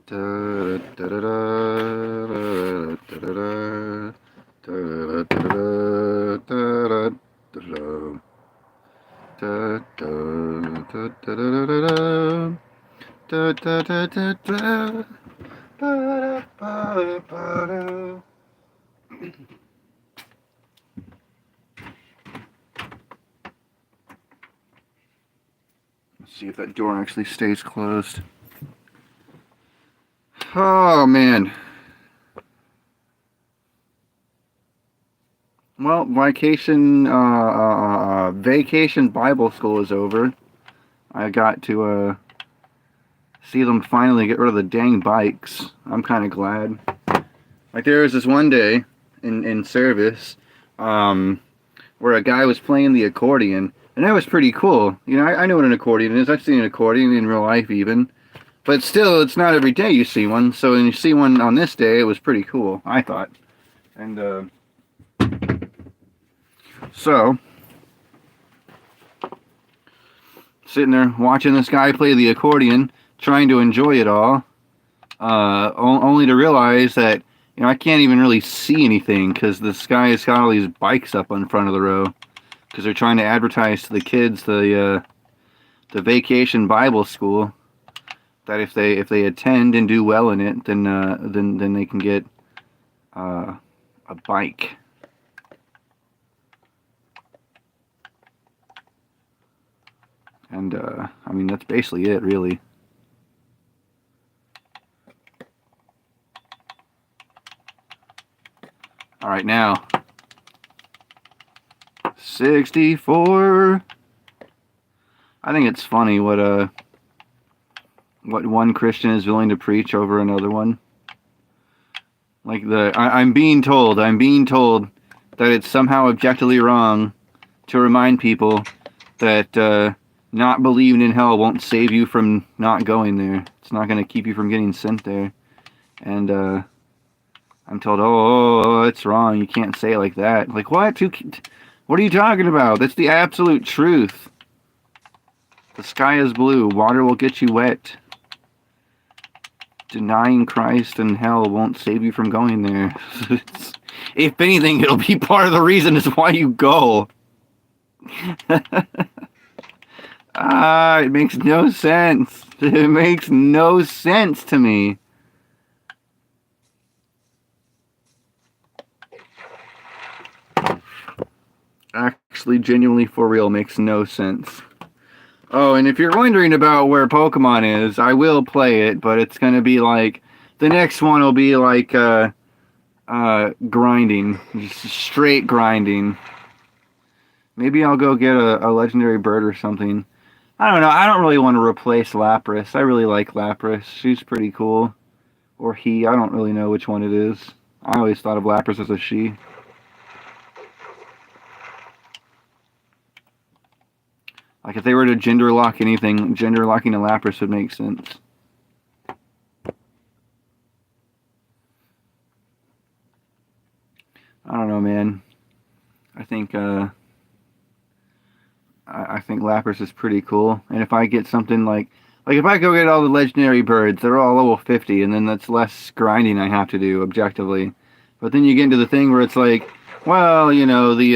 Let's see if that door actually stays closed. Oh man. Well, vacation Bible school is over. I got to see them finally get rid of the dang bikes. I'm kind of glad. Like there was this one day in service, where a guy was playing the accordion, and that was pretty cool. You know, I know what an accordion is. I've seen an accordion in real life even, but still, it's not every day you see one. So when you see one on this day, it was pretty cool, I thought. And so sitting there watching this guy play the accordion, trying to enjoy it all, only to realize that, you know, I can't even really see anything because this guy has got all these bikes up in front of the row because they're trying to advertise to the kids the vacation Bible school that if they attend and do well in it, then they can get a bike. And I mean, that's basically it, really. All right, now 64. I think it's funny what one Christian is willing to preach over another one. Like I'm being told that it's somehow objectively wrong to remind people that not believing in hell won't save you from not going there. It's not going to keep you from getting sent there. And I'm told, oh, it's wrong. You can't say it like that. Like, what? What are you talking about? That's the absolute truth. The sky is blue. Water will get you wet. Denying Christ and hell won't save you from going there. If anything, it'll be part of the reason is why you go. It makes no sense. It makes no sense to me. Actually, genuinely, for real, makes no sense. Oh, and if you're wondering about where Pokemon is, I will play it, but it's gonna be like the next one will be like grinding, just straight grinding. Maybe I'll go get a legendary bird or something. I don't know. I don't really want to replace Lapras. I really like Lapras. She's pretty cool. Or he. I don't really know which one it is. I always thought of Lapras as a she. Like if they were to gender lock anything, gender locking a Lapras would make sense. I don't know, man. I think I think Lapras is pretty cool. And if I get something like if I go get all the legendary birds, they're all level 50, and then that's less grinding I have to do objectively. But then you get into the thing where it's like, well, you know, they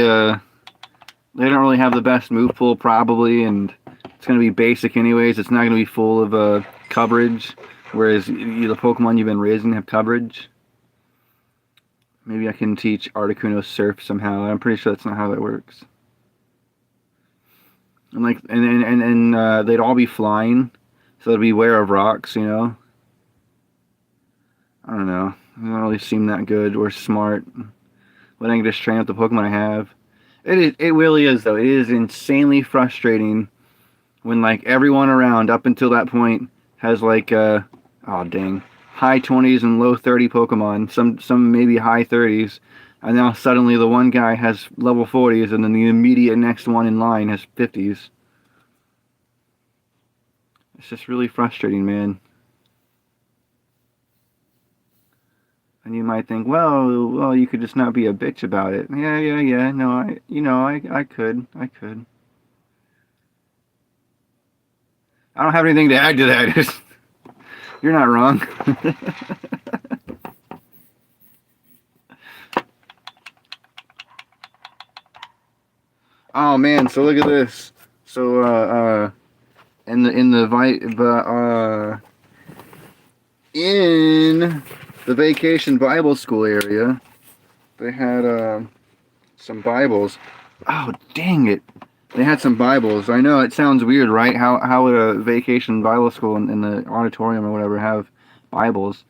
don't really have the best move pool probably, and it's going to be basic anyways. It's not going to be full of coverage, whereas the Pokemon you've been raising have coverage. Maybe I can teach Articuno Surf somehow. I'm pretty sure that's not how that works. And like, and they'd all be flying, so they'd be aware of rocks, you know. I don't know. They don't really seem that good or smart. But I can just train up the Pokemon I have. It really is though. It is insanely frustrating when like everyone around up until that point has like oh dang, high 20s and low 30 Pokemon, some maybe high 30s, and now suddenly the one guy has level 40s and then the immediate next one in line has 50s. It's just really frustrating, man. And you might think, well, you could just not be a bitch about it. Yeah. No, I could. I don't have anything to add to that. You're not wrong. Oh man, so look at this. So in the Vacation Bible School area, they had some Bibles. Oh dang it! They had some Bibles. I know it sounds weird, right? How would a Vacation Bible School in the auditorium or whatever have Bibles?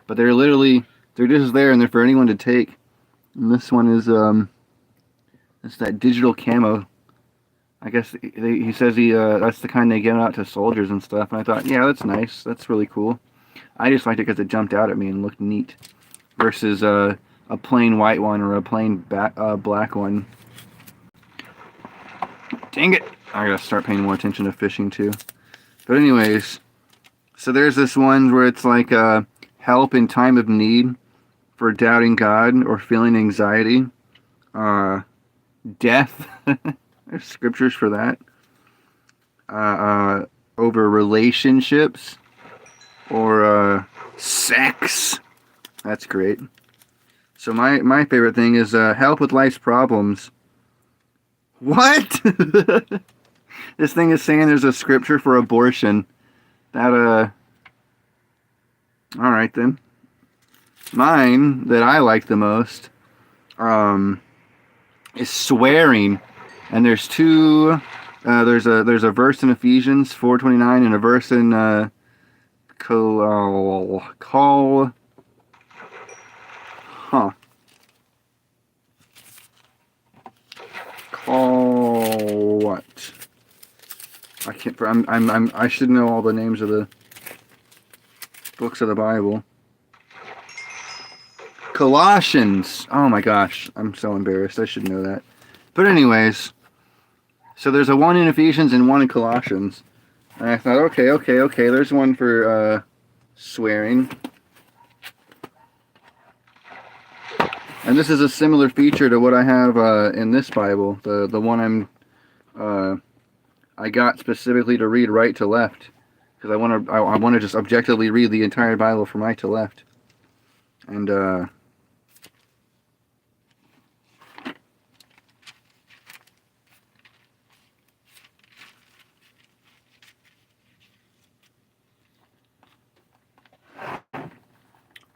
But they're just there and they're for anyone to take. And this one is it's that digital camo. I guess he says that's the kind they give out to soldiers and stuff. And I thought, yeah, that's nice. That's really cool. I just liked it because it jumped out at me and looked neat, versus a plain white one or a plain black one. Dang it! I gotta start paying more attention to fishing too. But anyways, so there's this one where it's like help in time of need for doubting God or feeling anxiety, death. There's scriptures for that. Over relationships or sex. That's great. So my favorite thing is help with life's problems. What? This thing is saying there's a scripture for abortion. That all right then. Mine that I like the most is swearing. And there's two. There's a verse in Ephesians 4:29 and a verse in call what? I can't. I should know all the names of the books of the Bible. Colossians. Oh my gosh, I'm so embarrassed. I should know that. But anyways, so there's a one in Ephesians and one in Colossians. And I thought, okay, there's one for swearing. And this is a similar feature to what I have in this Bible, the one I got specifically to read right to left, because I want to just objectively read the entire Bible from right to left. And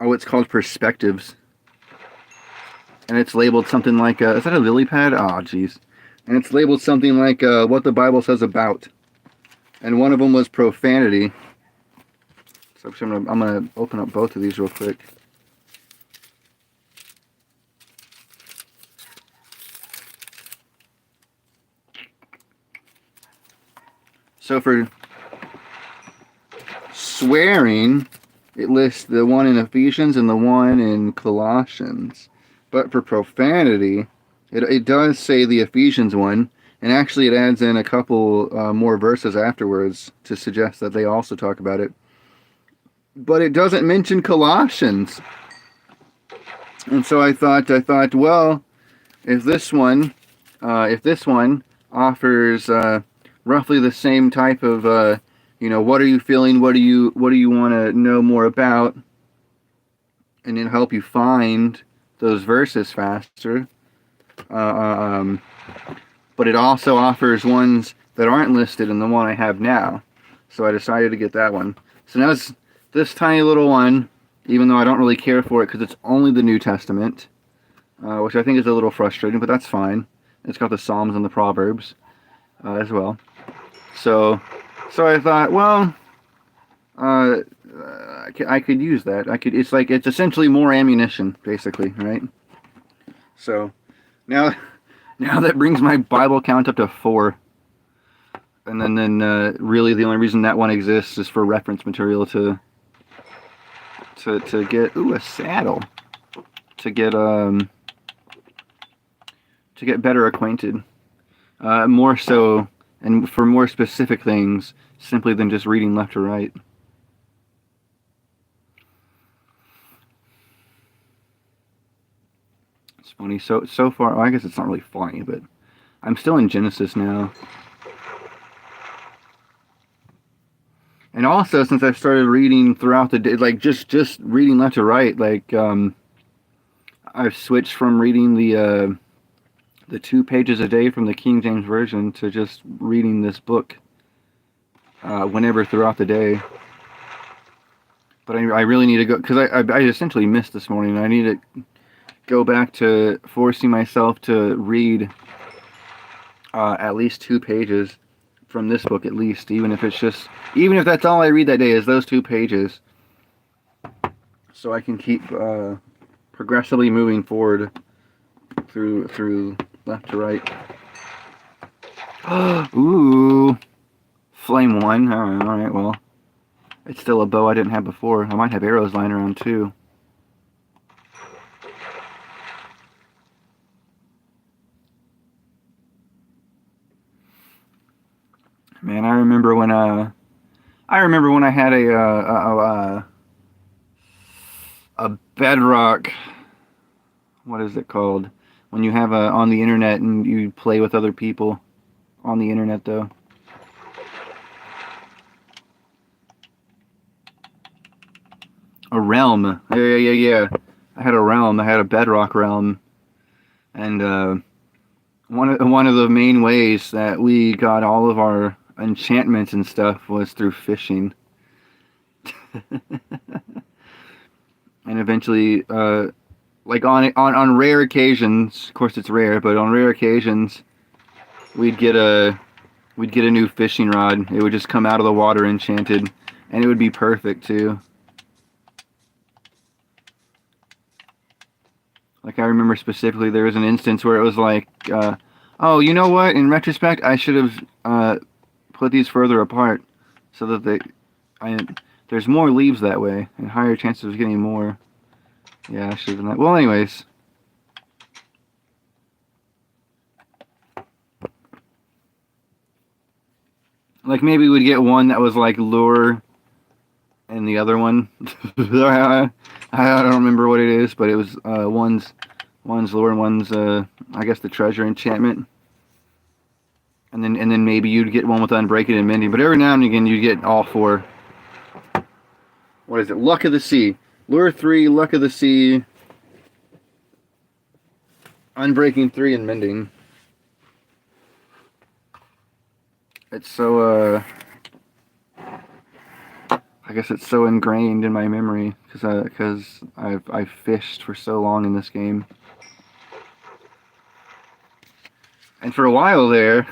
oh, it's called Perspectives. And it's labeled something like, is that a lily pad? Oh, jeez. And it's labeled something like what the Bible says about. And one of them was profanity. So I'm gonna open up both of these real quick. So for swearing, it lists the one in Ephesians and the one in Colossians. But for profanity, it does say the Ephesians one, and actually it adds in a couple more verses afterwards to suggest that they also talk about it. But it doesn't mention Colossians. And so I thought, well, if this one offers roughly the same type of, what are you feeling? What do you want to know more about? And it'll help you find those verses faster. But it also offers ones that aren't listed in the one I have now. So I decided to get that one. So now it's this tiny little one, even though I don't really care for it because it's only the New Testament, which I think is a little frustrating, but that's fine. It's got the Psalms and the Proverbs as well. So I thought, well, I could use that. It's essentially more ammunition, basically, right? So now that brings my Bible count up to 4. And then really the only reason that one exists is for reference material to get a saddle, to get better acquainted, more so, and for more specific things simply than just reading left or right. It's funny. So far, well, I guess it's not really funny, but I'm still in Genesis now. And also, since I've started reading throughout the day, like just reading left to right, like I've switched from reading the 2 pages a day from the King James Version to just reading this book whenever throughout the day. But I really need to go, because I essentially missed this morning. I need to go back to forcing myself to read at least 2 pages from this book, at least, even if that's all I read that day is those 2 pages, so I can keep progressively moving forward through left to right. Ooh, flame 1. All right, well, it's still a bow I didn't have before. I might have arrows lying around too. Man, I remember when I had a Bedrock. What is it called? When you have on the internet and you play with other people on the internet, though. A realm. Yeah. I had a realm. I had a Bedrock realm, and one of the main ways that we got all of our enchantments and stuff was through fishing. And eventually, like on rare occasions, of course it's rare, but on rare occasions, we'd get a new fishing rod. It would just come out of the water enchanted, and it would be perfect too. Like, I remember specifically there was an instance where it was like, oh, you know what? In retrospect, I should have put these further apart so that there's more leaves that way and higher chances of getting more. Yeah, I should have done that. Well, anyways. Like, maybe we'd get one that was like lure and the other one. I don't remember what it is, but it was one's lure and one's I guess the treasure enchantment. And then maybe you'd get one with unbreaking and mending, but every now and again you'd get all 4. What is it? Luck of the Sea. Lure 3, Luck of the Sea, Unbreaking 3, and Mending. It's so I guess it's so ingrained in my memory because I've fished for so long in this game. And for a while there,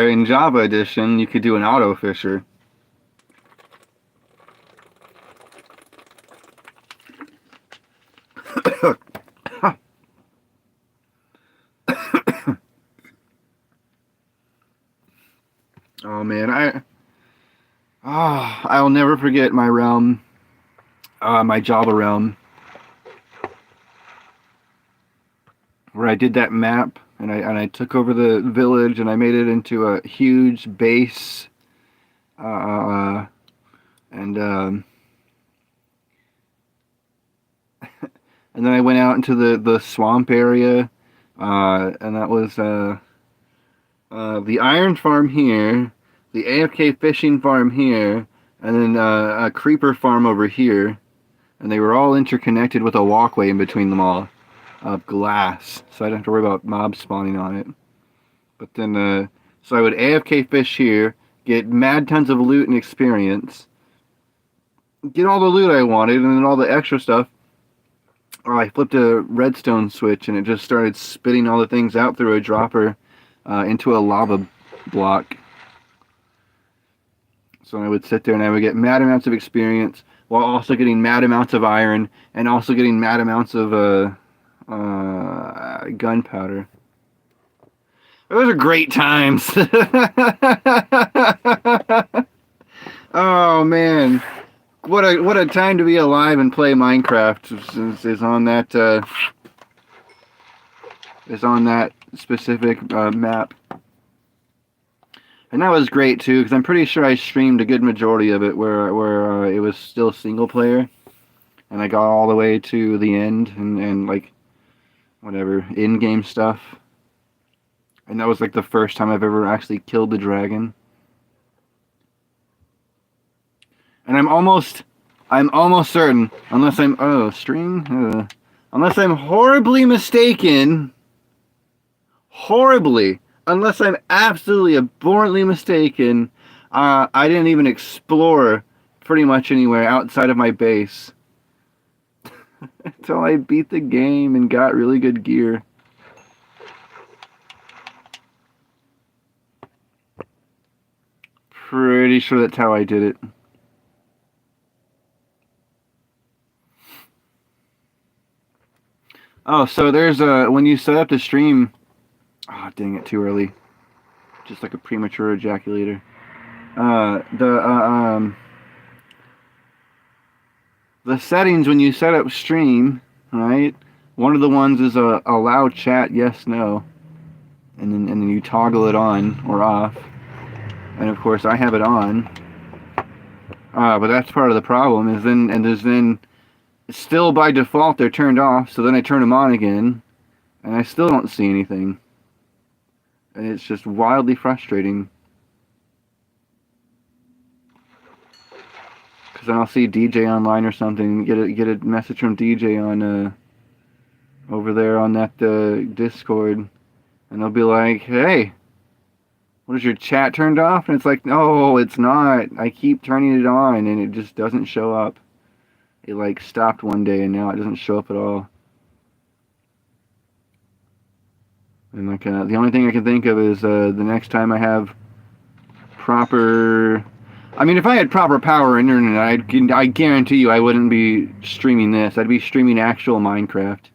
in Java Edition, you could do an auto fisher. Oh man, I'll never forget my realm, my Java realm, where I did that map and I took over the village and I made it into a huge base, and and then I went out into the swamp area, and that was the iron farm here, the AFK fishing farm here, and then a creeper farm over here, and they were all interconnected with a walkway in between them all of glass, so I didn't have to worry about mobs spawning on it. But then, so I would AFK fish here, get mad tons of loot and experience, get all the loot I wanted, and then all the extra stuff. Or I flipped a redstone switch and it just started spitting all the things out through a dropper into a lava block. So I would sit there and I would get mad amounts of experience while also getting mad amounts of iron and also getting mad amounts of gunpowder. Those are great times. Oh man. What a time to be alive and play Minecraft is on that specific map. And that was great too, because I'm pretty sure I streamed a good majority of it where it was still single player, and I got all the way to the end and like whatever in-game stuff. And that was like the first time I've ever actually killed the dragon. And I'm almost certain, unless I'm, unless I'm horribly mistaken, unless I'm absolutely abhorrently mistaken, I didn't even explore pretty much anywhere outside of my base until I beat the game and got really good gear. Pretty sure that's how I did it. Oh, so there's when you set up the stream. Oh, dang it, too early. Just like a premature ejaculator. The settings when you set up stream, right? One of the ones is allow chat yes no, and then you toggle it on or off. And of course I have it on. But that's part of the problem is then still by default they're turned off. So then I turn them on again, and I still don't see anything. And it's just wildly frustrating. Because then I'll see DJ online or something, get a message from DJ on over there on that Discord, and they'll be like, "Hey, what is your chat turned off?" And it's like, "No, it's not. I keep turning it on, and it just doesn't show up. It like stopped one day, and now it doesn't show up at all." And like the only thing I can think of is the next time I have proper. I mean, if I had proper power internet, I guarantee you I wouldn't be streaming this. I'd be streaming actual Minecraft.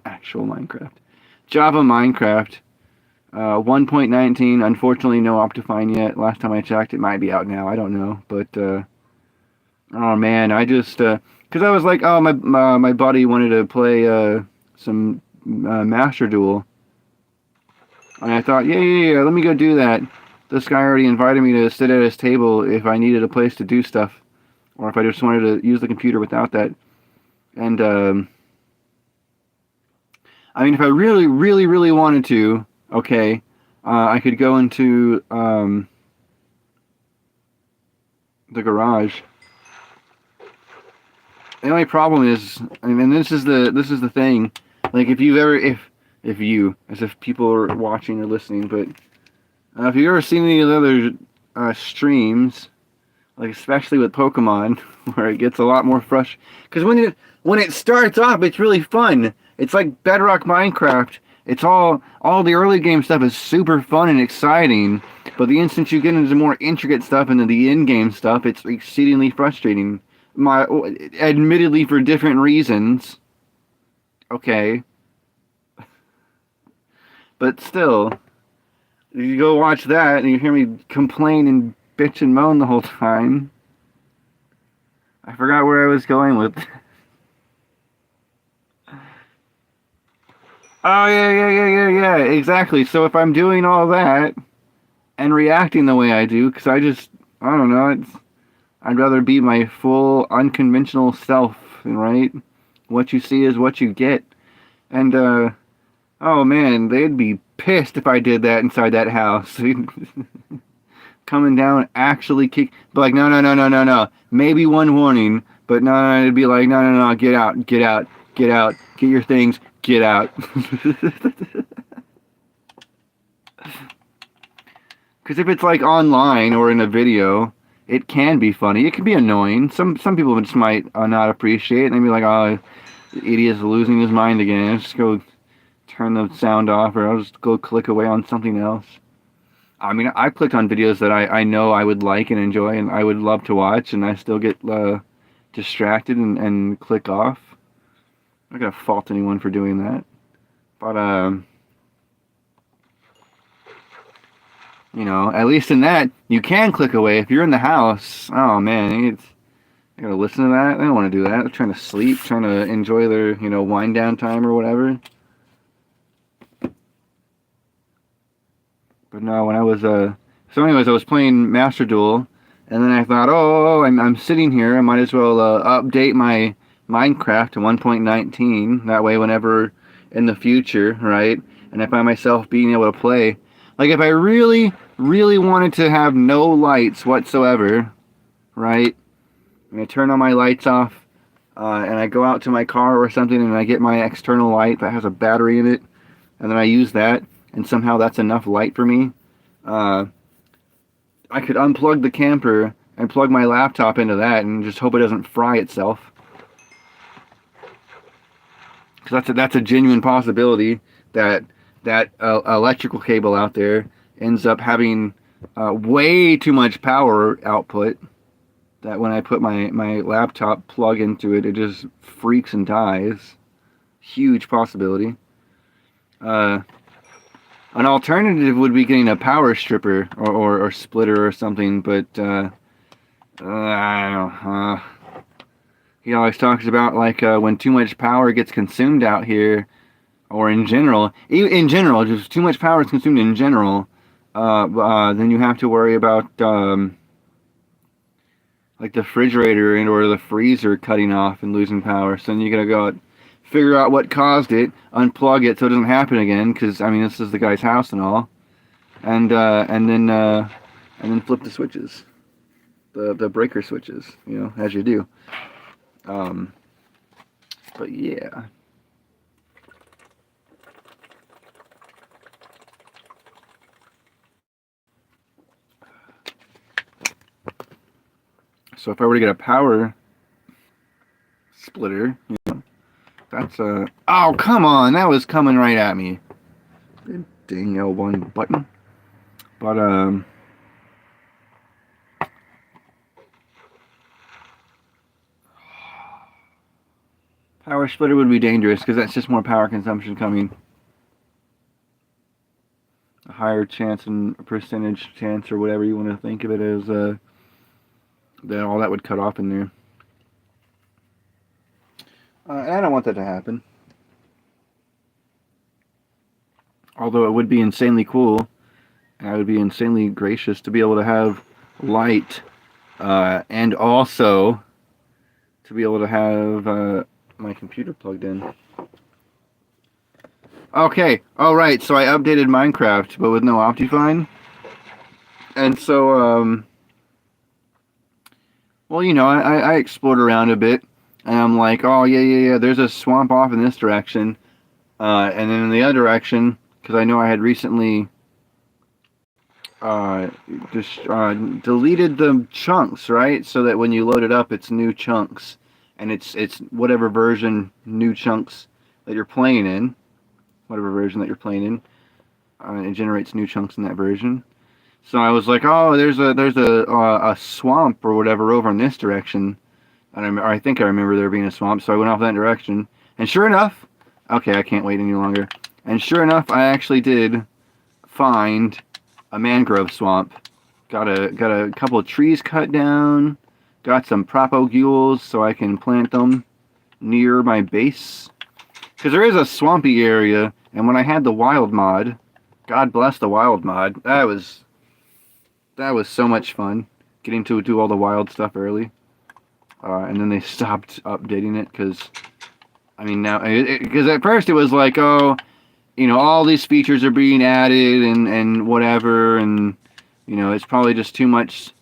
Actual Minecraft. Java Minecraft. 1.19. Unfortunately, no Optifine yet. Last time I checked, it might be out now. I don't know. But, oh man, I just, because I was like, oh, my buddy wanted to play some Master Duel. And I thought, yeah, let me go do that. This guy already invited me to sit at his table if I needed a place to do stuff, or if I just wanted to use the computer without that. And I mean, if I really wanted to, okay, I could go into the garage. The only problem is, and this is the thing, like if you, as if people are watching or listening, but if you've ever seen any of the other streams, like especially with Pokemon, where it gets a lot more frustrating, because when it starts off, it's really fun. It's like Bedrock Minecraft. It's all the early game stuff is super fun and exciting, but the instant you get into more intricate stuff and the in-game stuff, it's exceedingly frustrating. Admittedly for different reasons. Okay. But still, you go watch that and you hear me complain and bitch and moan the whole time. I forgot where I was going with. Oh, yeah, exactly. So if I'm doing all that and reacting the way I do, because I don't know, I'd rather be my full, unconventional self, right? What you see is what you get. And, oh man, they'd be pissed if I did that inside that house. Coming down, actually kick, but like, no. Maybe one warning, but no, it'd be like, no, get out, get your things, get out. Because if it's like online or in a video, it can be funny. It can be annoying. Some people just might not appreciate it, and they'd be like, oh, the idiot's losing his mind again. Let's just go turn the sound off, or I'll just go click away on something else. I mean, I clicked on videos that I know I would like and enjoy and I would love to watch, and I still get distracted and click off. I'm not going to fault anyone for doing that. But, you know, at least in that, you can click away. If you're in the house, oh man, I gotta listen to that. I don't want to do that. They're trying to sleep, trying to enjoy their, wind down time or whatever. But no, when I was, so anyways, I was playing Master Duel, and then I thought, I'm sitting here, I might as well update my Minecraft to 1.19, that way whenever in the future, right, and I find myself being able to play, Like if I really, really wanted to have no lights whatsoever, right? And I turn all my lights off, and I go out to my car or something, and I get my external light that has a battery in it, and then I use that, and somehow that's enough light for me. Uh, I could unplug the camper and plug my laptop into that, and just hope it doesn't fry itself. Because that's a genuine possibility that electrical cable out there ends up having way too much power output, that when I put my laptop plug into it, it just freaks and dies. Huge possibility. An alternative would be getting a power stripper or splitter or something, but I don't know. He always talks about like when too much power gets consumed out here, or in general, just too much power is consumed in general, then you have to worry about like the refrigerator and or the freezer cutting off and losing power. So then you gotta go figure out what caused it, unplug it so it doesn't happen again. Because I mean, this is the guy's house and all, and then flip the switches, the breaker switches, you know, as you do. But yeah. So if I were to get a power splitter, you know, that's a... Oh, come on! That was coming right at me. Dang L1 button. But, power splitter would be dangerous, because that's just more power consumption coming. A higher chance and a percentage chance, or whatever you want to think of it as, that all that would cut off in there. And I don't want that to happen. Although it would be insanely cool, and I would be insanely gracious to be able to have light, and also to be able to have my computer plugged in. Okay, alright, so I updated Minecraft, but with no Optifine. And so, well, you know, I explored around a bit, and I'm like, oh, yeah, there's a swamp off in this direction. And then in the other direction, because I know I had recently just deleted the chunks, right? So that when you load it up, it's new chunks. And it's whatever version new chunks that you're playing in. Whatever version that you're playing in. It generates new chunks in that version. So I was like, oh, there's a swamp or whatever over in this direction. And I think I remember there being a swamp, so I went off that direction. And sure enough, okay, I can't wait any longer. And sure enough, I actually did find a mangrove swamp. Got a couple of trees cut down. Got some propogules so I can plant them near my base. Because there is a swampy area, and when I had the wild mod, God bless the wild mod, that was so much fun, getting to do all the wild stuff early. And then they stopped updating it, because, I mean, now, because at first it was like, oh, you know, all these features are being added, and whatever, and, you know, it's probably just too much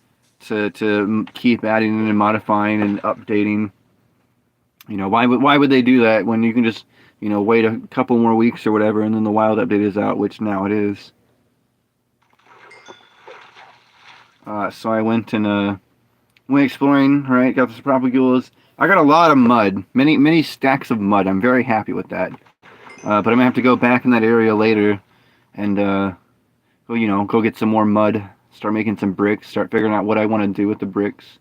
to keep adding and modifying and updating. You know, why would they do that when you can just, you know, wait a couple more weeks or whatever, and then the wild update is out, which now it is. So I went and went exploring, right? Got the propogules. I got a lot of mud, many stacks of mud. I'm very happy with that. But I'm gonna have to go back in that area later, and go, you know, go get some more mud. Start making some bricks. Start figuring out what I want to do with the bricks.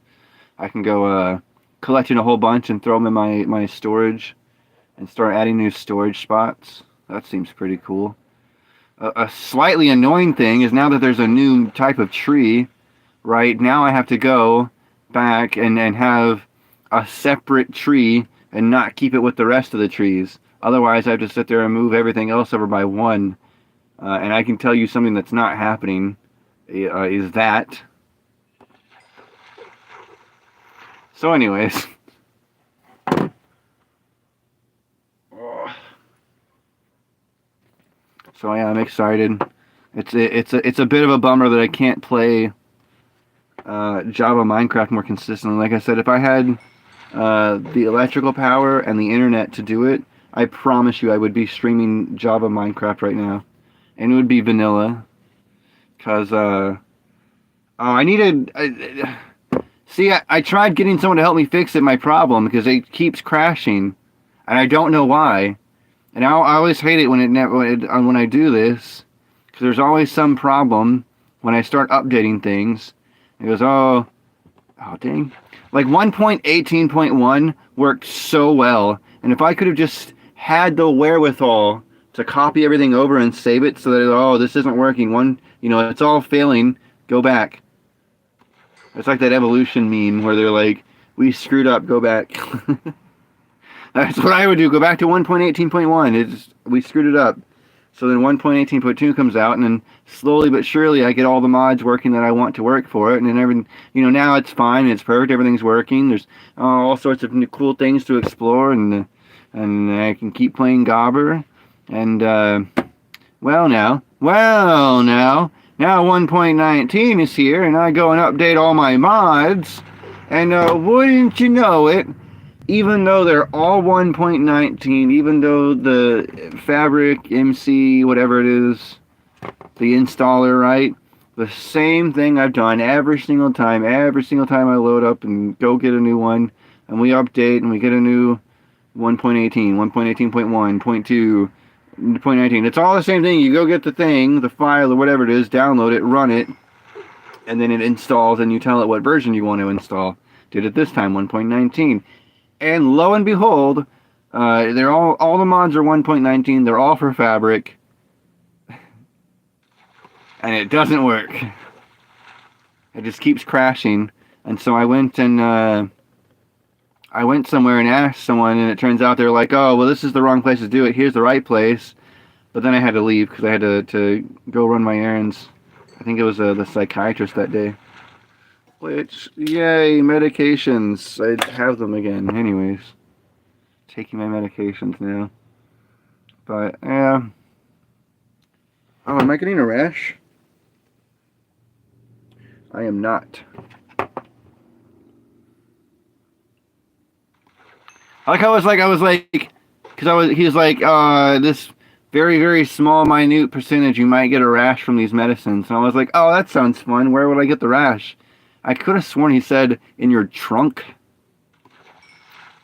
I can go collecting a whole bunch and throw them in my storage, and start adding new storage spots. That seems pretty cool. A slightly annoying thing is now that there's a new type of tree, right? Now I have to go back and have a separate tree and not keep it with the rest of the trees. Otherwise, I have to sit there and move everything else over by one. And I can tell you something that's not happening is that. So anyways. So yeah, I'm excited. It's a bit of a bummer that I can't play Java Minecraft more consistently. Like I said, if I had the electrical power and the internet to do it, I promise you I would be streaming Java Minecraft right now, and it would be vanilla. Cause I needed. See, I tried getting someone to help me fix it. My problem because it keeps crashing, and I don't know why. And I always hate it when I do this, because there's always some problem when I start updating things. It goes, oh dang. Like 1.18.1 worked so well, and if I could have just had the wherewithal to copy everything over and save it so that, oh, this isn't working, it's all failing, go back. It's like that evolution meme where they're like, we screwed up, go back. That's what I would do. Go back to 1.18.1. We screwed it up. So then 1.18.2 comes out, and then slowly but surely I get all the mods working that I want to work for it, and then now it's fine, it's perfect, everything's working. There's all sorts of new cool things to explore, and I can keep playing Gobber. And now 1.19 is here, and I go and update all my mods, and wouldn't you know it, even though they're all 1.19, even though the Fabric, MC, whatever it is, the installer, right? The same thing I've done every single time I load up and go get a new one, and we update and we get a new 1.18, 1.18.1, 0.2, 0.19. It's all the same thing. You go get the thing, the file or whatever it is, download it, run it, and then it installs, and you tell it what version you want to install. Did it this time, 1.19. And lo and behold, they're all the mods are 1.19. They're all for Fabric, and it doesn't work. It just keeps crashing. And so I went somewhere and asked someone, and it turns out they're like, oh, well, this is the wrong place to do it. Here's the right place. But then I had to leave because I had to go run my errands. I think it was the psychiatrist that day. Which, yay, medications. I have them again. Anyways, taking my medications now. But, yeah. Oh, am I getting a rash? I am not. I was like, because he was like, this very, very small, minute percentage, you might get a rash from these medicines. And I was like, oh, that sounds fun. Where would I get the rash? I could have sworn he said in your trunk.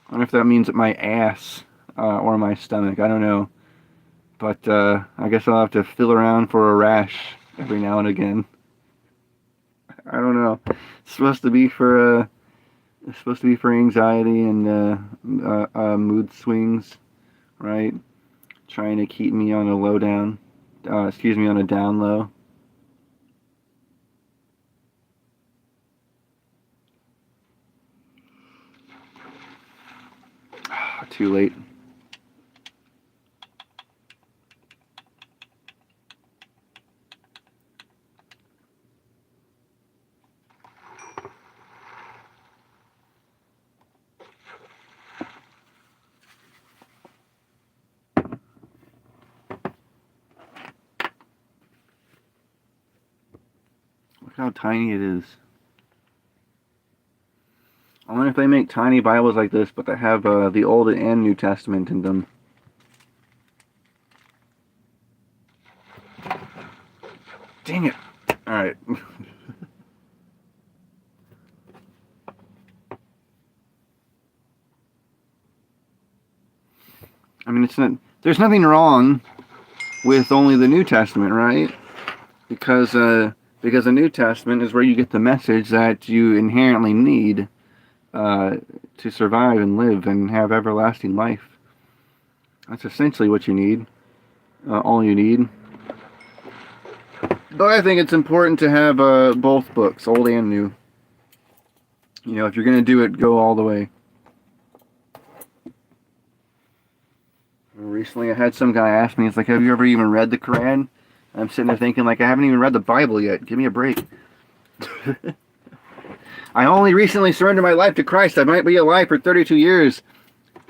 I wonder if that means at my ass or my stomach. I don't know. But I guess I'll have to feel around for a rash every now and again. I don't know. It's supposed to be for anxiety and mood swings, right? Trying to keep me on a on a down low. Too late. Look how tiny it is. I wonder if they make tiny Bibles like this, but they have the Old and New Testament in them. Dang it. Alright. I mean, there's nothing wrong with only the New Testament, right? Because the New Testament is where you get the message that you inherently need to survive and live and have everlasting life. That's essentially what you need. All you need. But I think it's important to have both books, Old and New. You know, if you're going to do it, go all the way. Recently I had some guy ask me, it's like, have you ever even read the Quran? I'm sitting there thinking, like, I haven't even read the Bible yet. Give me a break. I only recently surrendered my life to Christ. I might be alive for 32 years.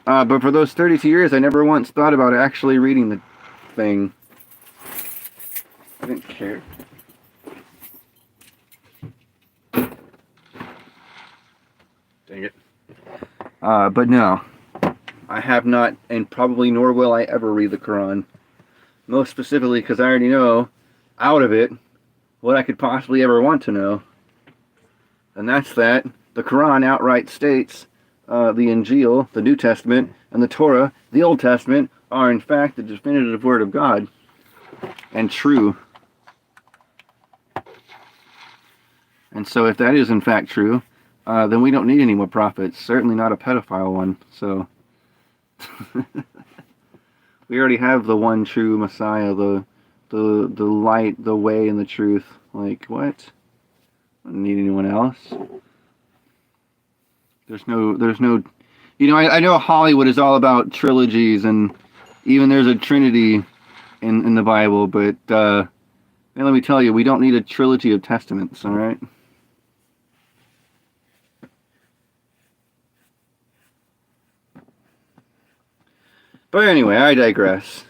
But for those 32 years, I never once thought about actually reading the thing. I didn't care. Dang it. But no, I have not, and probably nor will I ever read the Quran. Most specifically because I already know, out of it, what I could possibly ever want to know. And that's that the Quran outright states the Injil, the New Testament, and the Torah, the Old Testament, are in fact the definitive word of God and true. And so if that is in fact true, then we don't need any more prophets. Certainly not a pedophile one. So we already have the one true Messiah, the light, the way, and the truth. Like, what? I don't need anyone else. There's no, you know, I know Hollywood is all about trilogies, and even there's a Trinity in the Bible, but let me tell you, we don't need a trilogy of testaments, all right? But anyway, I digress.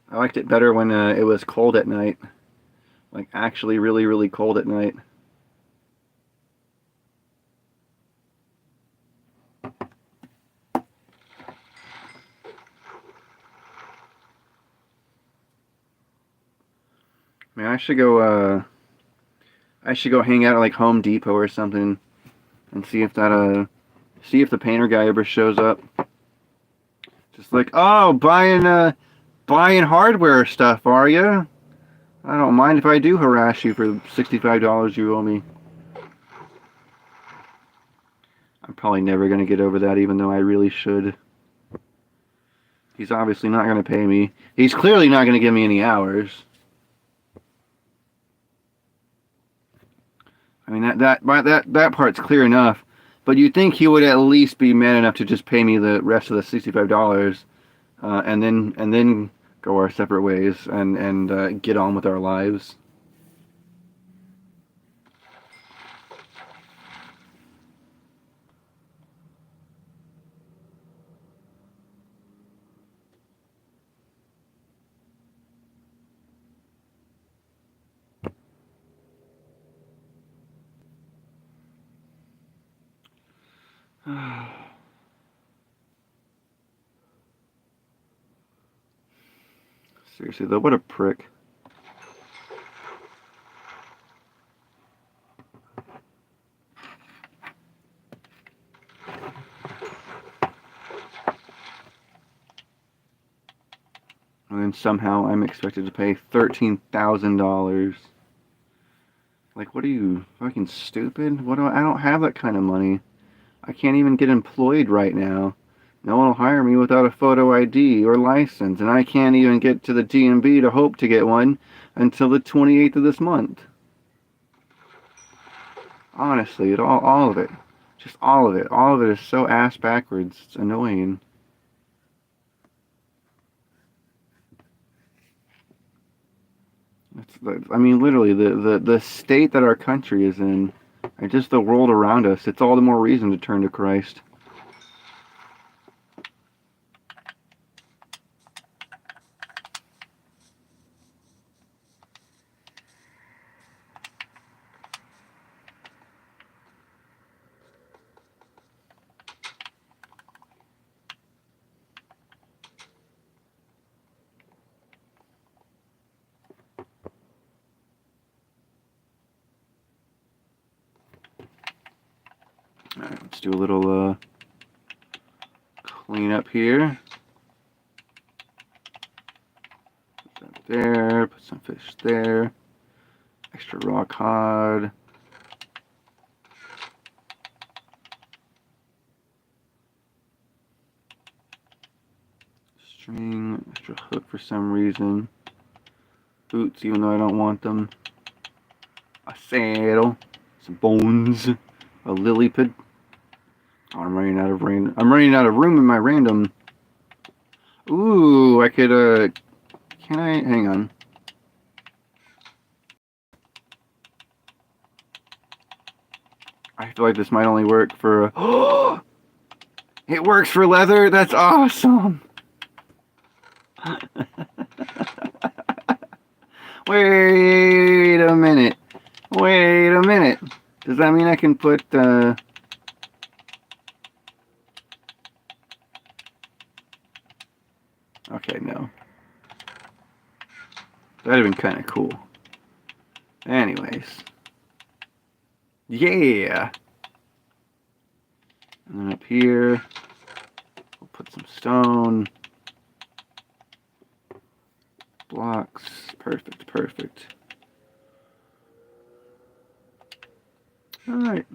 I liked it better when it was cold at night. Like, actually really, really cold at night. Man, I should go hang out at like Home Depot or something and see if the painter guy ever shows up. Just like, oh, buying hardware stuff, are you? I don't mind if I do harass you for $65 you owe me. I'm probably never going to get over that, even though I really should. He's obviously not going to pay me. He's clearly not going to give me any hours. I mean, that part's clear enough. But you'd think he would at least be man enough to just pay me the rest of the $65, and then go our separate ways and get on with our lives. Seriously though, what a prick. And then somehow I'm expected to pay $13,000. Like, what are you, fucking stupid? I don't have that kind of money. I can't even get employed right now. No one will hire me without a photo ID or license, and I can't even get to the DMV to hope to get one until the 28th of this month. Honestly, all of it. Just all of it. All of it is so ass backwards. It's annoying. I mean, literally, the state that our country is in, and just the world around us, it's all the more reason to turn to Christ. Alright, let's do a little clean up here. Put that there, put some fish there. Extra raw cod. String, extra hook for some reason. Boots, even though I don't want them. A saddle, some bones, a lily pad. Oh, I'm running out of room in my random. Ooh, I could, can I? Hang on. I feel like this might only work for... Oh! It works for leather? That's awesome! Wait a minute. Wait a minute. Does that mean I can put, Okay, no. That'd have been kind of cool. Anyways. Yeah! And then up here, we'll put some stone. Blocks. Perfect, perfect. Alright.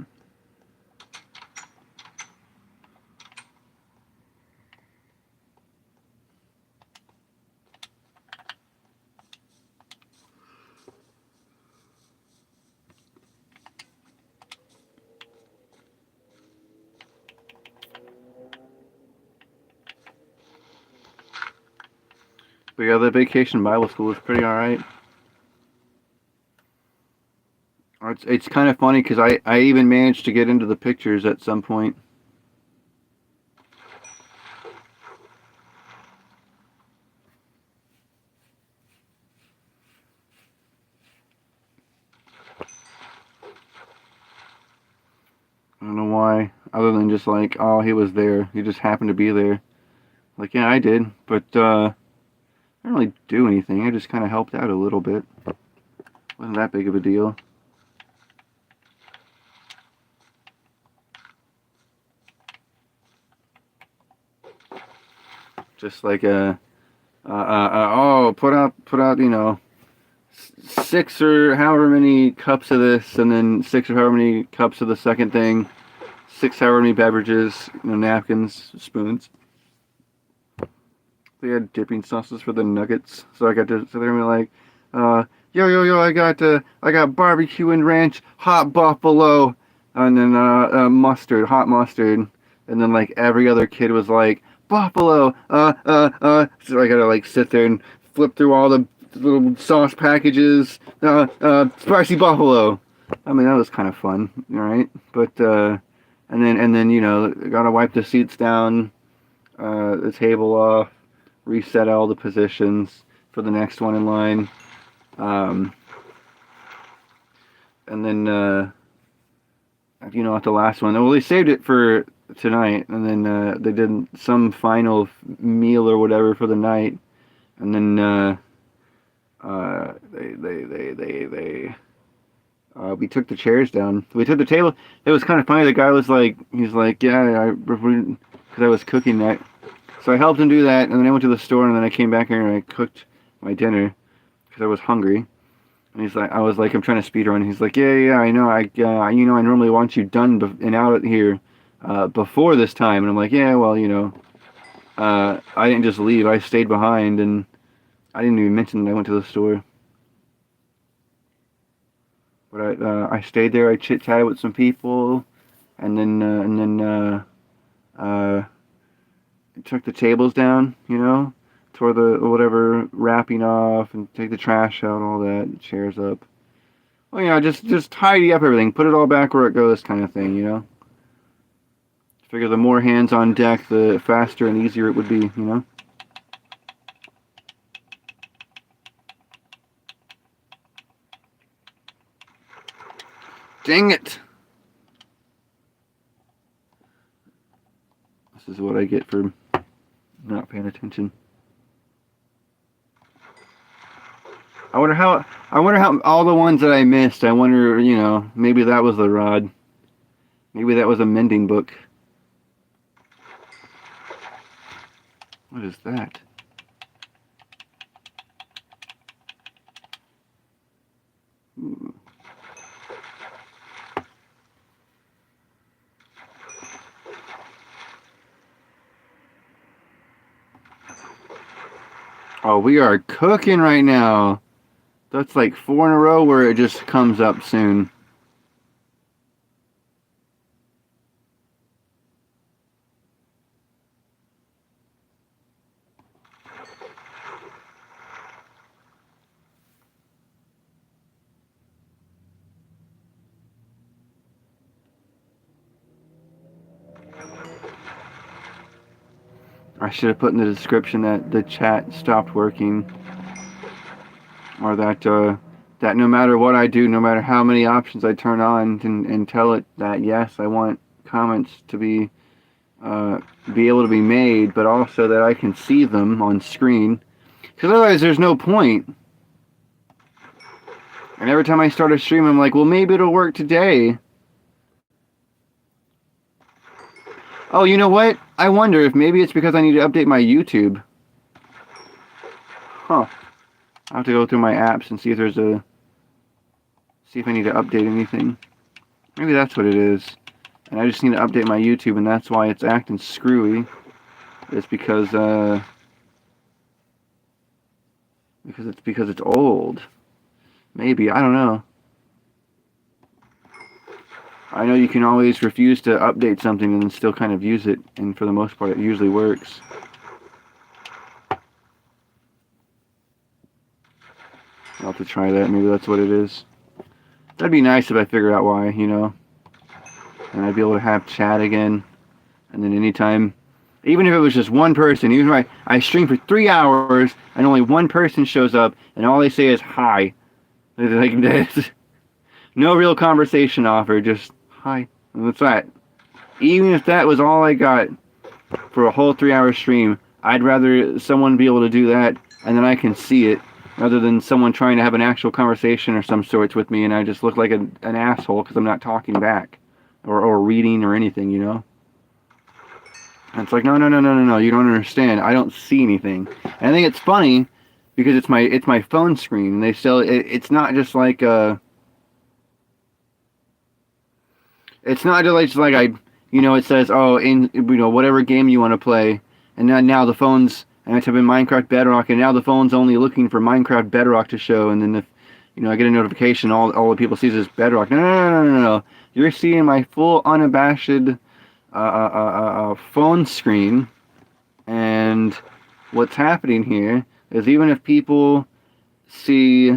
But yeah, the Vacation Bible School is pretty alright. It's kind of funny because I even managed to get into the pictures at some point. I don't know why, other than just like, oh, he was there. He just happened to be there. Like, yeah, I did, but I didn't really do anything. I just kind of helped out a little bit. Wasn't that big of a deal. Just like oh, put out, you know, 6 or however many cups of this, and then 6 or however many cups of the second thing, 6 however many beverages, you know, napkins, spoons. They had dipping sauces for the nuggets, so I got to sit there and be like, yo, I got barbecue and ranch, hot buffalo, and then mustard, hot mustard, and then like every other kid was like, buffalo, so I gotta like sit there and flip through all the little sauce packages, spicy buffalo. I mean, that was kind of fun, right? But and then you know, gotta wipe the seats down, the table off, reset all the positions for the next one in line, and then you know, at the last one, well, they saved it for tonight, and then they did some final meal or whatever for the night, and then they we took the chairs down. We took the table. It was kind of funny. The guy was like, he's like, yeah, because I was cooking that. So I helped him do that, and then I went to the store, and then I came back here and I cooked my dinner because I was hungry. And he's like, I was like, I'm trying to speed run. He's like, yeah, I know, you know, I normally want you done and out here before this time. And I'm like, yeah, well, you know, I didn't just leave. I stayed behind, and I didn't even mention that I went to the store. But I stayed there. I chit chatted with some people, and then took the tables down. You know, tore the whatever wrapping off, and take the trash out, all that, chairs up. Well, you know, just tidy up everything, put it all back where it goes, kind of thing. You know, figure the more hands on deck, the faster and easier it would be. You know. Dang it! This is what I get for not paying attention. I wonder how all the ones that I missed. I wonder, you know, maybe that was the rod. Maybe that was a mending book. What is that? Ooh. Oh, we are cooking right now. That's like 4 in a row where it just comes up soon. I should have put in the description that the chat stopped working, or that no matter what I do, no matter how many options I turn on, and tell it that yes, I want comments to be able to be made, but also that I can see them on screen. Because otherwise, there's no point. And every time I start a stream, I'm like, well, maybe it'll work today. Oh, you know what? I wonder if maybe it's because I need to update my YouTube. Huh. I'll have to go through my apps and see if see if I need to update anything. Maybe that's what it is. And I just need to update my YouTube, and that's why it's acting screwy. It's because it's old. Maybe, I don't know. I know you can always refuse to update something and still kind of use it, and for the most part it usually works. I'll have to try that, maybe that's what it is. That'd be nice if I figured out why, you know. And I'd be able to have chat again, and then anytime, even if it was just one person, even if I stream for 3 hours and only one person shows up and all they say is hi. Like this. No real conversation offered, just hi. And that's that. Even if that was all I got for a whole 3-hour stream, I'd rather someone be able to do that and then I can see it, rather than someone trying to have an actual conversation or some sorts with me and I just look like an asshole because I'm not talking back or reading or anything, you know? And it's like, no, you don't understand. I don't see anything. And I think it's funny because it's my phone screen, and they sell it. It's not just like it's not just like it says, oh, in whatever game you want to play, and now the phone's, and I type in Minecraft Bedrock, and now the phone's only looking for Minecraft Bedrock to show, and then if I get a notification, all the people sees is Bedrock. No. You're seeing my full unabashed phone screen, and what's happening here is even if people see,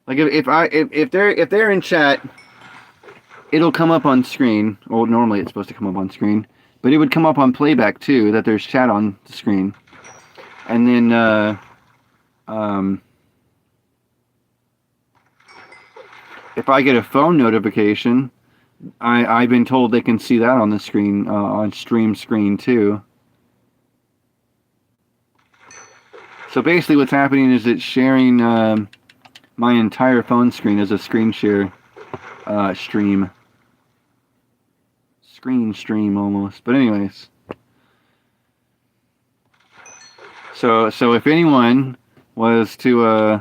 like if they're in chat, it'll come up on screen. Well, normally it's supposed to come up on screen, but it would come up on playback too that there's chat on the screen, and then if I get a phone notification, I've been told they can see that on the screen, on stream screen too. So basically what's happening is it's sharing my entire phone screen as a screen share stream. Screen stream almost. But anyways. So if anyone was to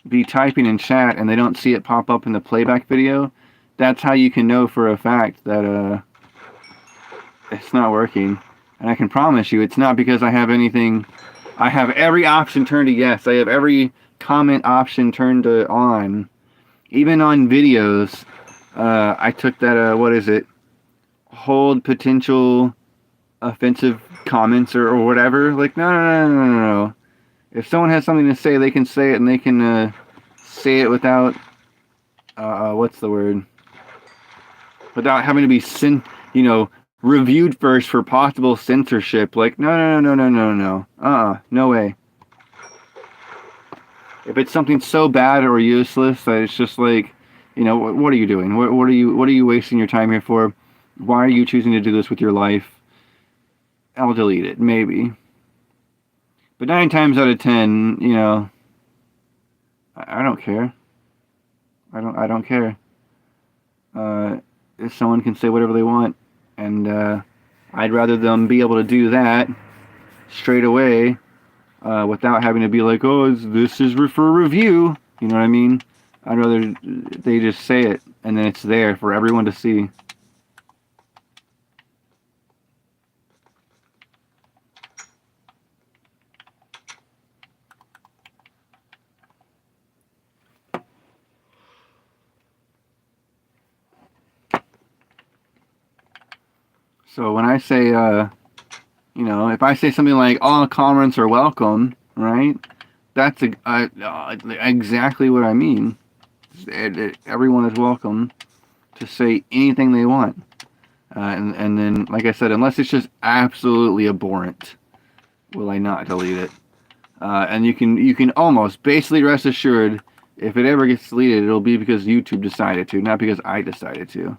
be typing in chat and they don't see it pop up in the playback video, that's how you can know for a fact that it's not working. And I can promise you it's not because I have anything. I have every option turned to yes. I have every comment option turned to on. Even on videos, I took that, what is it? Hold potential offensive comments or whatever. Like, no. If someone has something to say, they can say it, and they can say it without, what's the word? Without having to be reviewed first for possible censorship. Like, no. No way. If it's something so bad or useless that it's just like, what are you doing? What are you wasting your time here for? Why are you choosing to do this with your life? I'll delete it, maybe. But 9 times out of 10, I don't care. I don't care. If someone can say whatever they want, and I'd rather them be able to do that straight away without having to be like, oh, this is for review. You know what I mean? I'd rather they just say it, and then it's there for everyone to see. So when I say, if I say something like all comments are welcome, right? That's exactly what I mean. Everyone is welcome to say anything they want. And then, like I said, unless it's just absolutely abhorrent, will I not delete it. And you can almost basically rest assured if it ever gets deleted, it'll be because YouTube decided to, not because I decided to.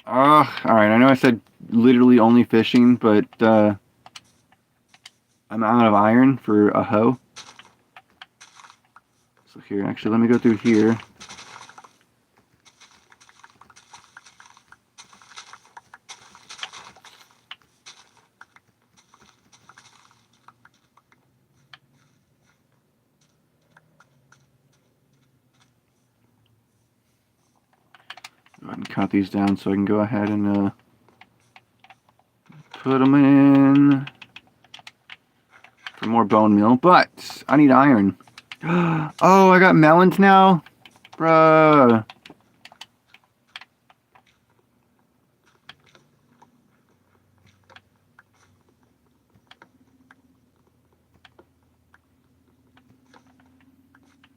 Alright, I know I said literally only fishing, but I'm out of iron for a hoe. So here, actually, let me go through here. Go ahead and cut these down so I can go ahead and put them in for more bone meal. But I need iron. Oh, I got melons now? Bruh.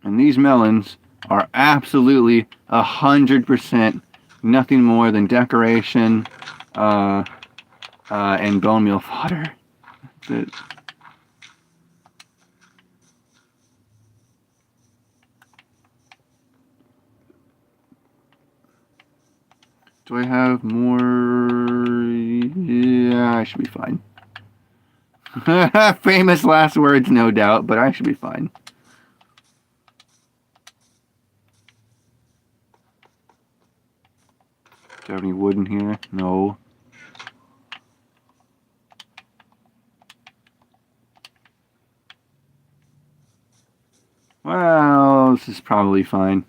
And these melons are absolutely 100% nothing more than decoration and bone meal fodder. That's it. Do I have more? Yeah, I should be fine. Famous last words, no doubt, but I should be fine. Do I have any wood in here? No. Well, this is probably fine.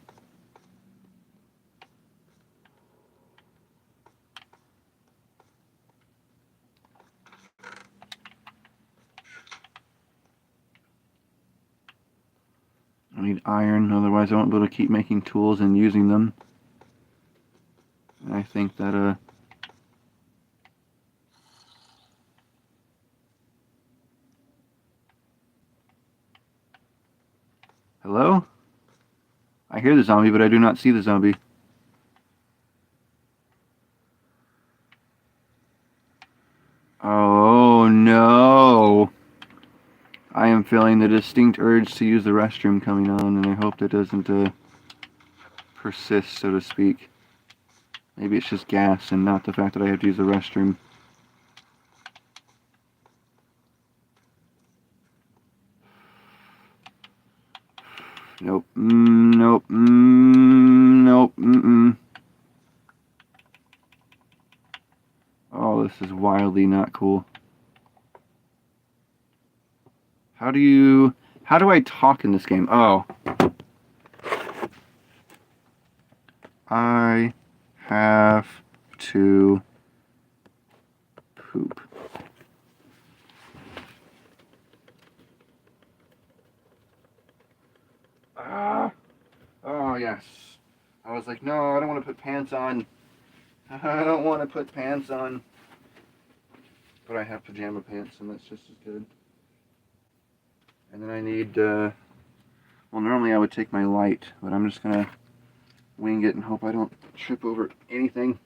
I need iron, otherwise I won't be able to keep making tools and using them. And I think that, hello? I hear the zombie, but I do not see the zombie. Oh no! I am feeling the distinct urge to use the restroom coming on, and I hope that doesn't persist, so to speak. Maybe it's just gas and not the fact that I have to use the restroom. Nope. Nope. Nope. Oh, this is wildly not cool. How do I talk in this game? Oh. I have to poop. Oh, yes. I was like, no, I don't want to put pants on. I don't want to put pants on. But I have pajama pants, and that's just as good. And then I need, well, normally I would take my light, but I'm just going to wing it and hope I don't trip over anything.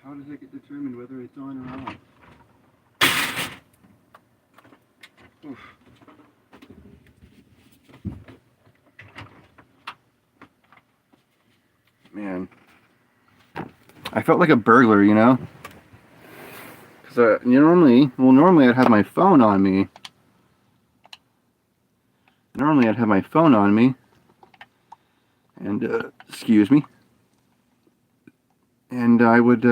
How does it get determined whether it's on or off? Oof. Man. I felt like a burglar, you know? Because normally I'd have my phone on me. Normally I'd have my phone on me. And, excuse me. And I would,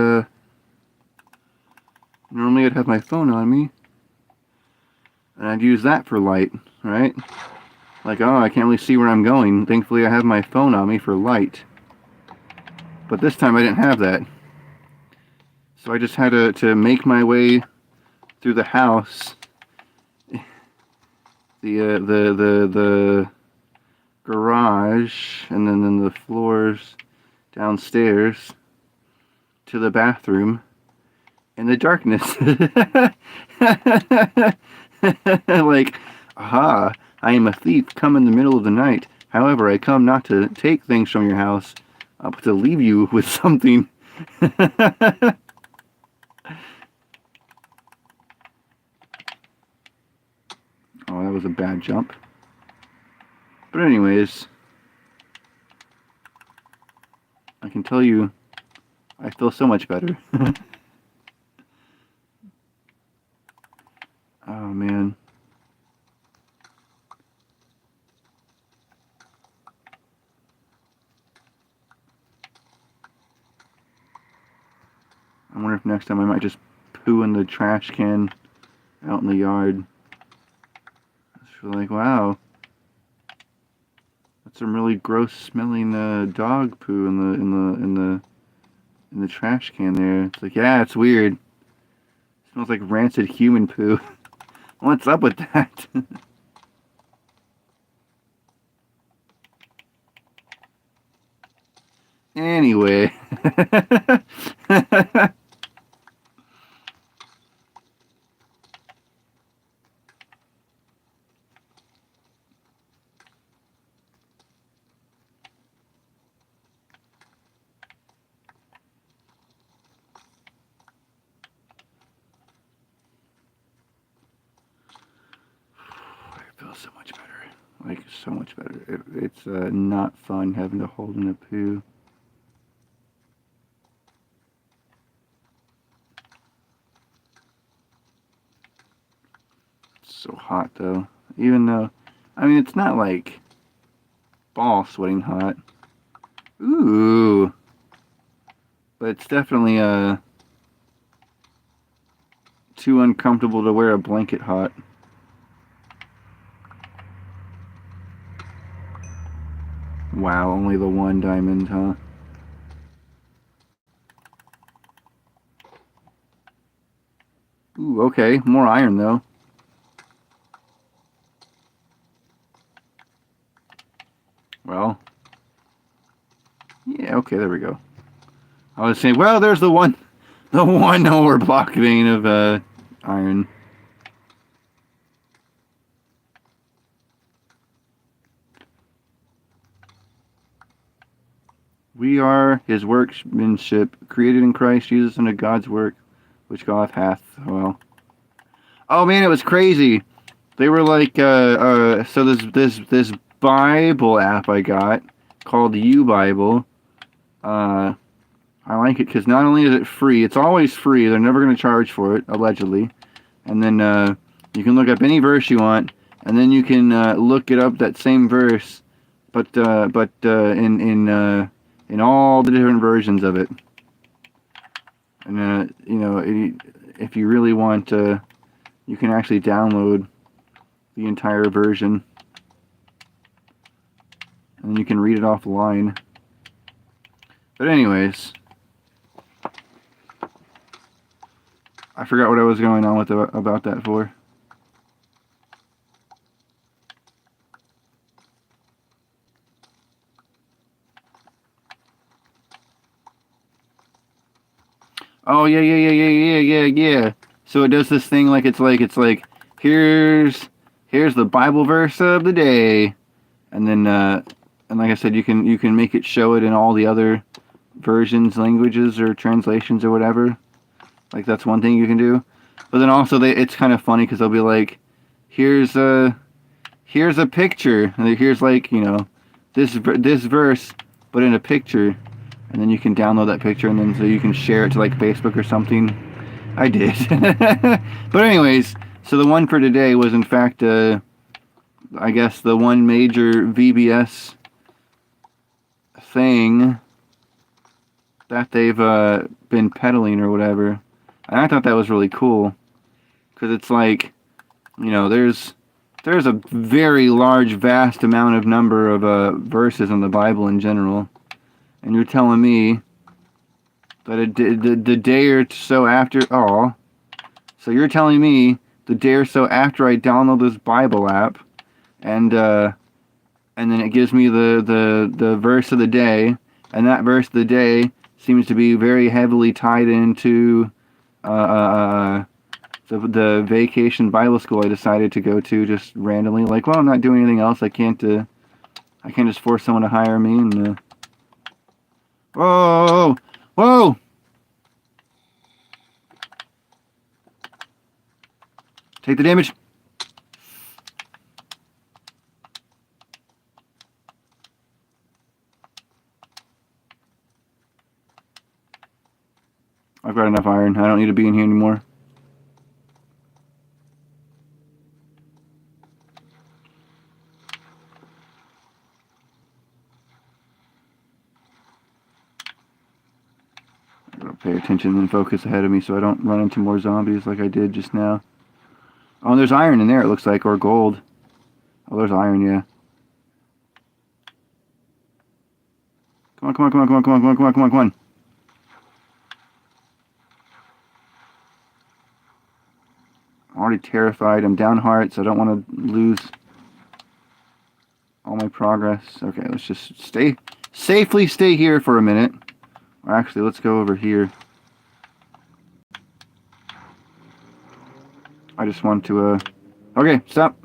normally I'd have my phone on me. And I'd use that for light, right? Like, oh, I can't really see where I'm going. Thankfully I have my phone on me for light. But this time I didn't have that. So I just had to make my way through the house. The garage, and then the floors downstairs to the bathroom in the darkness. Like, aha, I am a thief come in the middle of the night. However, I come not to take things from your house, but to leave you with something. Oh, that was a bad jump. But anyways, I can tell you, I feel so much better. Oh, man. I wonder if next time I might just poo in the trash can out in the yard. I just feel like, wow, that's some really gross smelling dog poo in the trash can there. It's like, yeah, it's weird. It smells like rancid human poo. What's up with that? Anyway. So much better. Like, so much better. It's not fun having to hold in a poo. It's so hot, though. Even though, I mean, it's not like ball sweating hot. Ooh. But it's definitely too uncomfortable to wear a blanket hot. Wow, only the one diamond, huh? Ooh, okay. More iron, though. Well. Yeah, okay, there we go. I was saying, well, there's the one more block vein of iron. We are his workmanship, created in Christ Jesus unto God's work, which God hath. Well, oh man, it was crazy. They were like, so this Bible app I got called U Bible. I like it because not only is it free, it's always free. They're never going to charge for it, allegedly. And then you can look up any verse you want, and then you can look it up that same verse, but in all the different versions of it. And you know, if you really want, you can actually download the entire version, and you can read it offline. But anyways, I forgot what I was going on with about that for. Oh yeah. So it does this thing like it's like here's the Bible verse of the day, and then and like I said, you can make it show it in all the other versions, languages, or translations or whatever. Like that's one thing you can do. But then also it's kind of funny because they'll be like, here's a picture, and here's like this verse, but in a picture, and then you can download that picture, and then so you can share it to like Facebook or something. I did. But anyways, so the one for today was in fact I guess the one major VBS thing that they've been peddling or whatever. And I thought that was really cool because it's like, there's a very large, vast amount of number of verses in the Bible in general, and you're telling me that the day or so after, so you're telling me the day or so after I download this Bible app, and then it gives me the verse of the day, and that verse of the day seems to be very heavily tied into the vacation Bible school I decided to go to just randomly. Like, well, I'm not doing anything else. I can't just force someone to hire me. And whoa, whoa! Take the damage. I've got enough iron. I don't need to be in here anymore. I gotta pay attention and focus ahead of me so I don't run into more zombies like I did just now. Oh, there's iron in there, it looks like, or gold. Oh, there's iron, yeah. Come on, come on, come on, come on, come on, come on, come on, come on, come on. I'm already terrified. I'm down hearts. I don't want to lose all my progress. Okay, let's just safely stay here for a minute. Or actually, let's go over here. I just want to, okay, stop.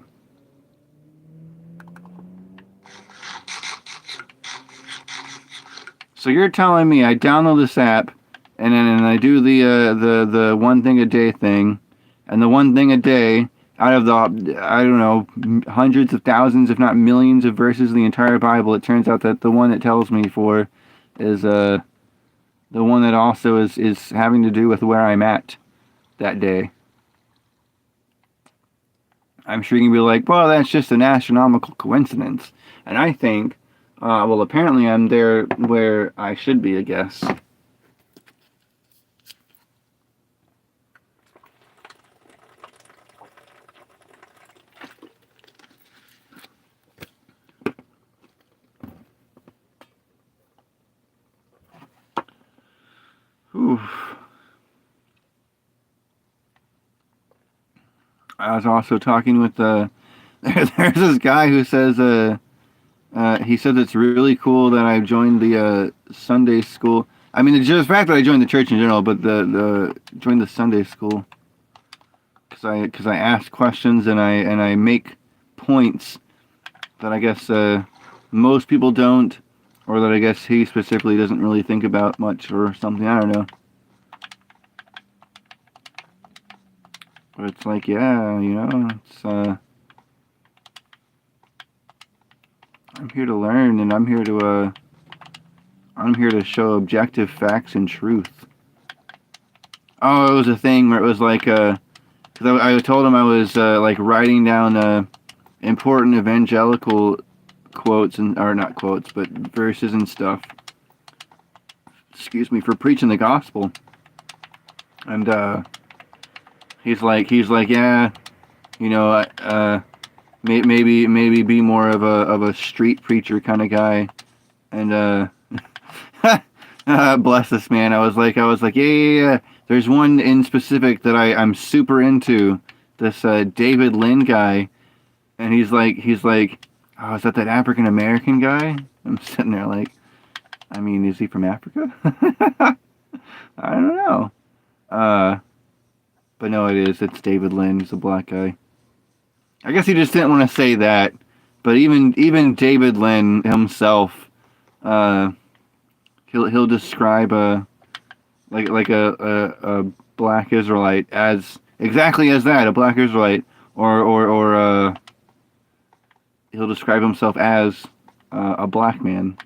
So you're telling me I download this app, and then I do the one thing a day thing, and the one thing a day out of the, I don't know, hundreds of thousands, if not millions of verses in the entire Bible, it turns out that the one it tells me for is the one that also is having to do with where I'm at that day. I'm sure you can be like, well, that's just an astronomical coincidence. And I think, well, apparently I'm there where I should be, I guess. Oof. I was also talking with there's this guy who says he says it's really cool that I joined the Sunday school. I mean, just the fact that I joined the church in general, but the joined the Sunday school because I ask questions and I make points that I guess most people don't, or that I guess he specifically doesn't really think about much or something. I don't know. But it's like, yeah, it's I'm here to learn, and I'm here to show objective facts and truth. Oh, it was a thing where it was like, because I told him I was like writing down important evangelical quotes or not quotes, but verses and stuff. Excuse me, for preaching the gospel. And he's like, yeah, maybe be more of a street preacher kind of guy. And bless this man. I was like, yeah. There's one in specific that I'm super into. This David Lynn guy, and he's like, oh, is that African American guy? I'm sitting there like, I mean, is he from Africa? I don't know. But no, it is. It's David Lynn. He's a black guy. I guess he just didn't want to say that. But even David Lynn himself, He'll describe a a black Israelite as exactly as that, a black Israelite, or he'll describe himself as a black man.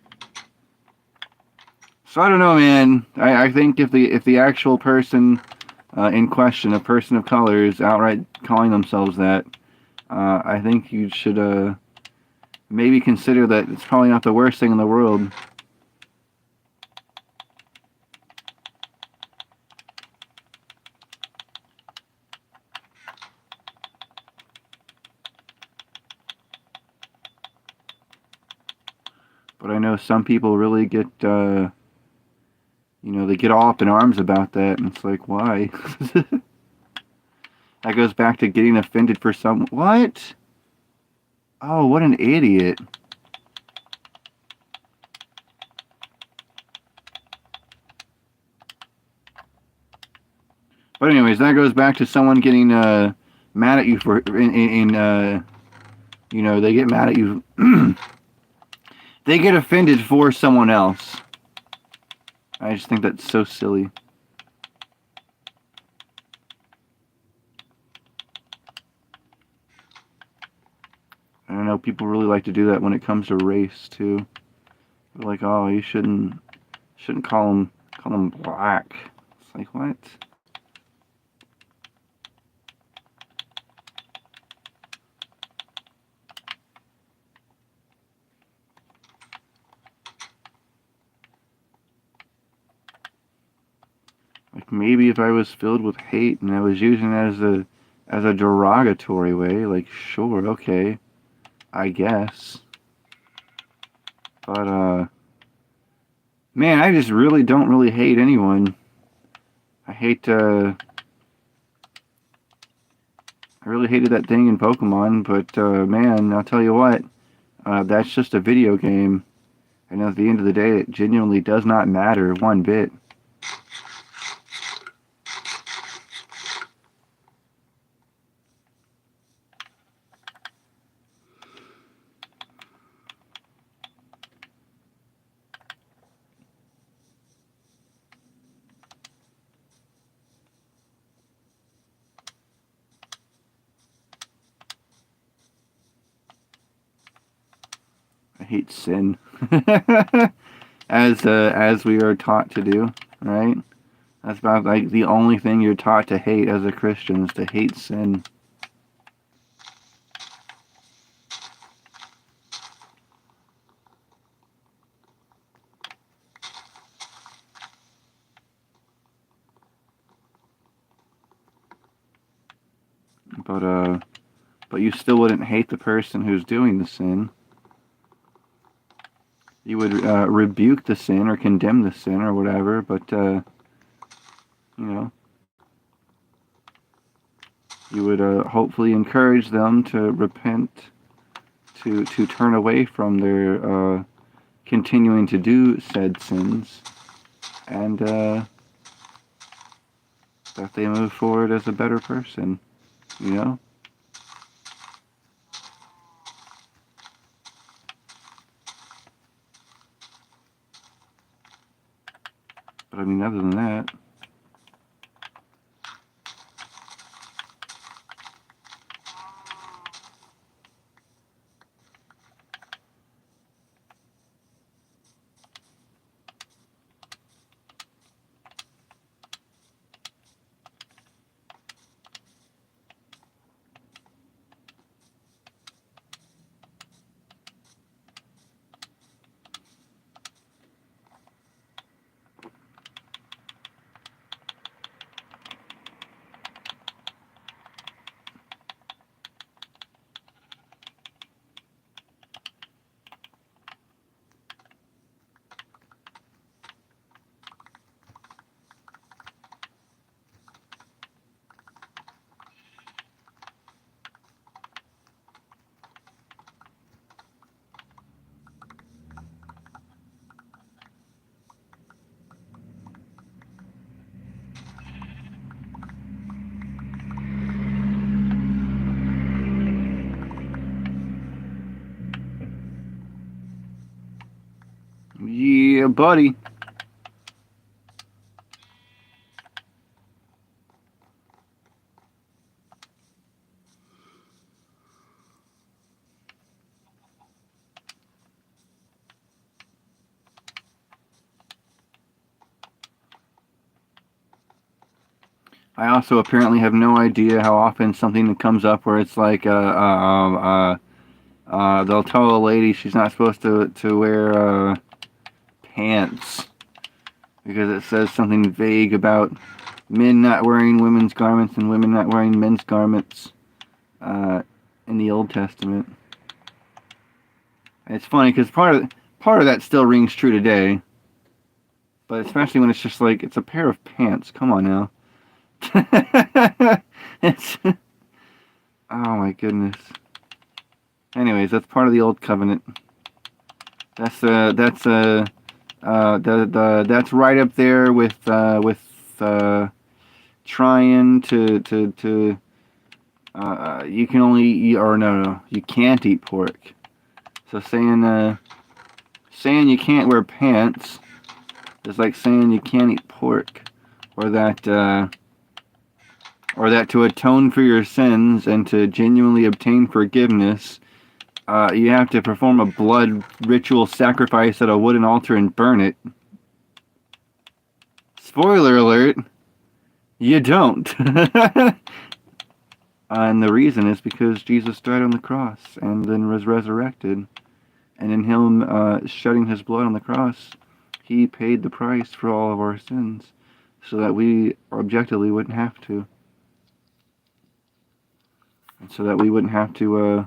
So I don't know, man. I think if the actual person in question, a person of color, is outright calling themselves that, I think you should maybe consider that it's probably not the worst thing in the world. But I know some people really get, they get all up in arms about that, and it's like, why? That goes back to getting offended for some. What? Oh, what an idiot. But anyways, that goes back to someone getting mad at you for they get mad at you. They get offended for someone else. I just think that's so silly. I don't know, people really like to do that when it comes to race too. They're like, oh, you shouldn't call them black. It's like, what? Like, maybe if I was filled with hate and I was using it as a derogatory way, like, sure, okay, I guess. But man, I just really don't really hate anyone. I really hated that thing in Pokemon, but man, I'll tell you what, that's just a video game, and at the end of the day, it genuinely does not matter one bit. I hate sin, as we are taught to do, right? That's about like the only thing you're taught to hate as a Christian is to hate sin. But you still wouldn't hate the person who's doing the sin. You would rebuke the sin or condemn the sin or whatever, but you would hopefully encourage them to repent, to turn away from their continuing to do said sins, and that they move forward as a better person, you know? But I mean, other than that, yeah, buddy. I also apparently have no idea how often something comes up where it's like, they'll tell a lady she's not supposed to wear pants because it says something vague about men not wearing women's garments and women not wearing men's garments in the Old Testament. And it's funny because part of that still rings true today, but especially when it's just like it's a pair of pants. Come on now. It's, oh my goodness. Anyways, that's part of the Old Covenant. That's right up there with trying to you can only eat, or no, you can't eat pork. So saying you can't wear pants is like saying you can't eat pork, or that to atone for your sins and to genuinely obtain forgiveness, you have to perform a blood ritual sacrifice at a wooden altar and burn it. Spoiler alert, you don't. And the reason is because Jesus died on the cross and then was resurrected. And in him shedding his blood on the cross, he paid the price for all of our sins so that we objectively wouldn't have to. And so that we wouldn't have to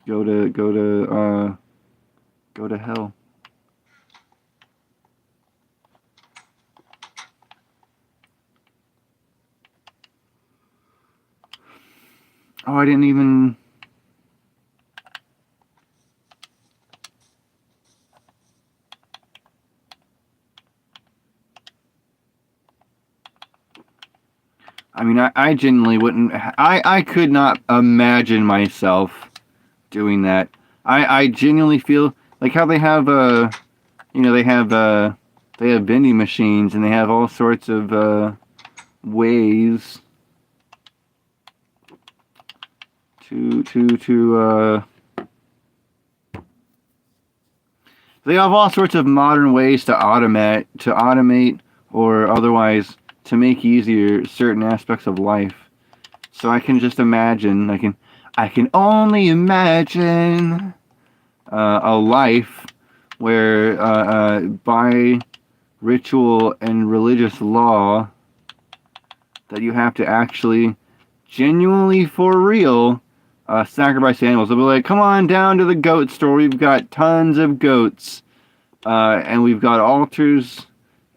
go to hell. Oh, I didn't even... I mean, I genuinely wouldn't... I could not imagine myself doing that. I genuinely feel like how they have, they have vending machines and they have all sorts of ways they have all sorts of modern ways to automate or otherwise to make easier certain aspects of life. So I can just imagine, I can only imagine a life where by ritual and religious law that you have to actually genuinely for real sacrifice animals. They'll be like, come on down to the goat store. We've got tons of goats. And we've got altars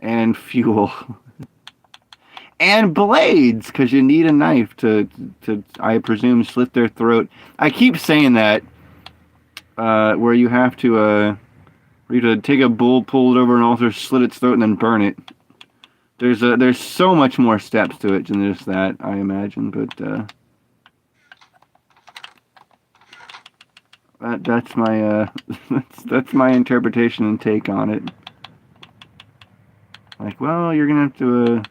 and fuel. And blades, because you need a knife to, I presume, slit their throat. I keep saying that, where you have to take a bull, pull it over an altar, slit its throat, and then burn it. There's so much more steps to it than just that, I imagine, but that's my that's my interpretation and take on it. Like, well, you're gonna have to.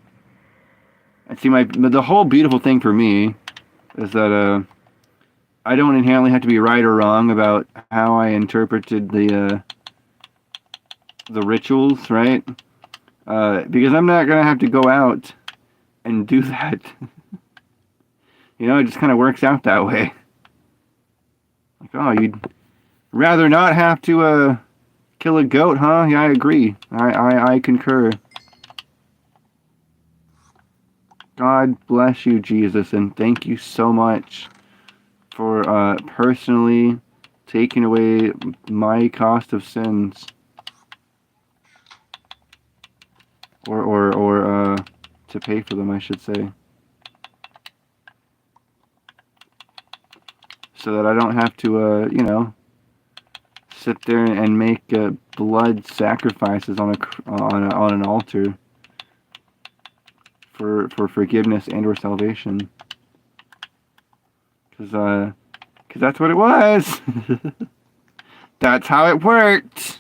See, the whole beautiful thing for me is that I don't inherently have to be right or wrong about how I interpreted the rituals, right? Because I'm not gonna have to go out and do that. It just kind of works out that way. Like, oh, you'd rather not have to kill a goat, huh? Yeah, I agree. I concur. God bless you, Jesus, and thank you so much for personally taking away my cost of sins, or to pay for them, I should say, so that I don't have to, sit there and make blood sacrifices on an altar for forgiveness and or salvation, because that's what it was. That's how it worked.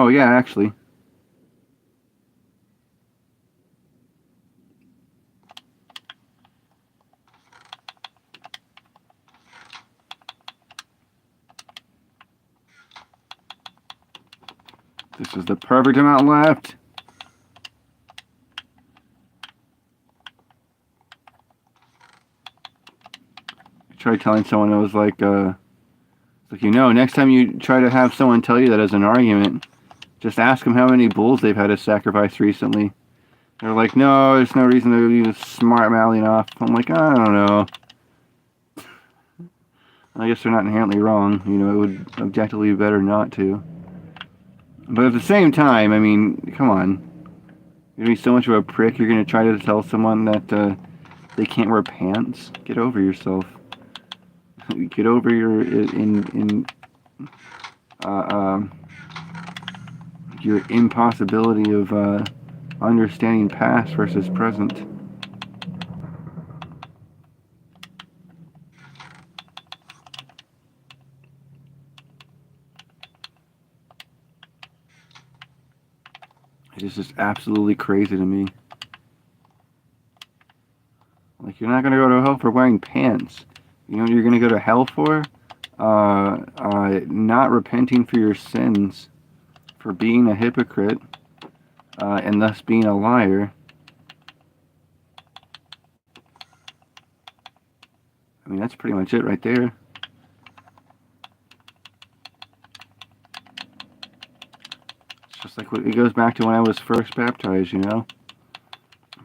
Oh, yeah, actually. This is the perfect amount left. I tried telling someone, I was like, next time you try to have someone tell you that as an argument, just ask them how many bulls they've had to sacrifice recently. They're like, no, there's no reason to be smart mouthing off. I'm like, I don't know. I guess they're not inherently wrong. It would objectively be better not to. But at the same time, I mean, come on. You're going to be so much of a prick, you're going to try to tell someone that they can't wear pants? Get over yourself. Get over your impossibility of understanding past versus present. It's just absolutely crazy to me. Like, you're not going to go to hell for wearing pants. You know what you're going to go to hell for? Not repenting for your sins, for being a hypocrite, and thus being a liar. I mean, that's pretty much it right there. It's just like, it goes back to when I was first baptized, But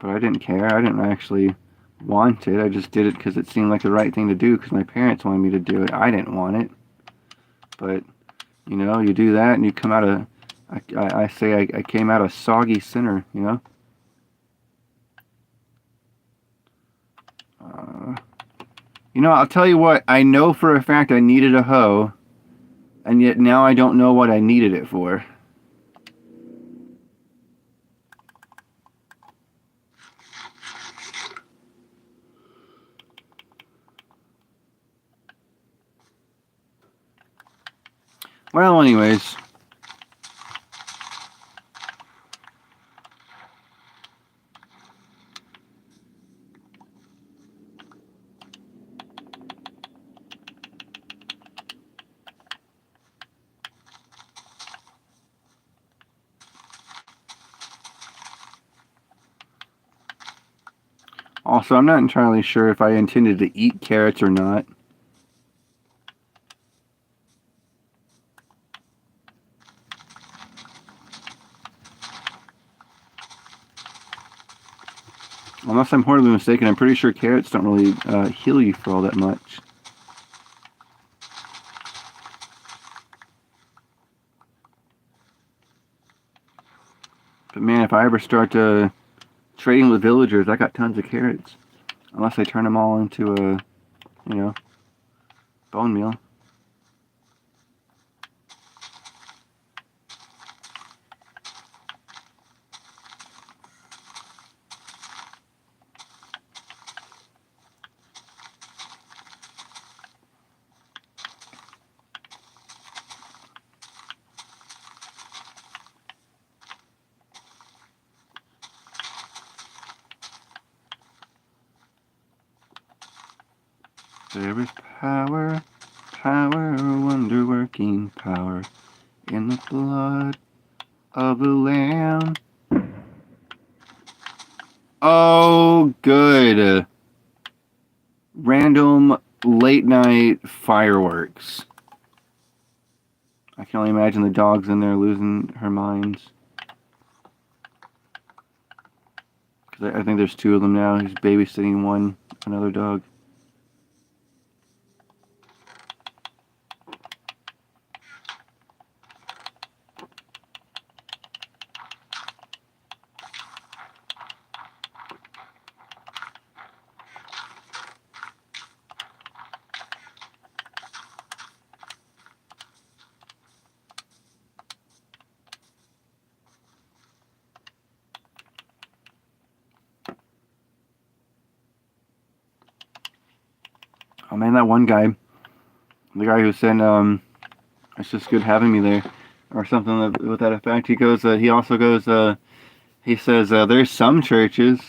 I didn't care. I didn't actually want it. I just did it because it seemed like the right thing to do because my parents wanted me to do it. I didn't want it. But, you do that and you come out of... I say I came out a soggy sinner, I'll tell you what, I know for a fact I needed a hoe, and yet now I don't know what I needed it for. Well, anyways... Also, I'm not entirely sure if I intended to eat carrots or not. Unless I'm horribly mistaken, I'm pretty sure carrots don't really heal you for all that much. But man, if I ever start trading with villagers, I got tons of carrots. Unless I turn them all into bone meal. There is power, wonder-working power in the blood of the Lamb. Oh, good. Random late-night fireworks. I can only imagine the dog's in there losing her minds. Because I think there's two of them now. He's babysitting another dog. Oh man, that one guy, the guy who said, it's just good having me there. or something with that effect. He also goes, he says, there's some churches,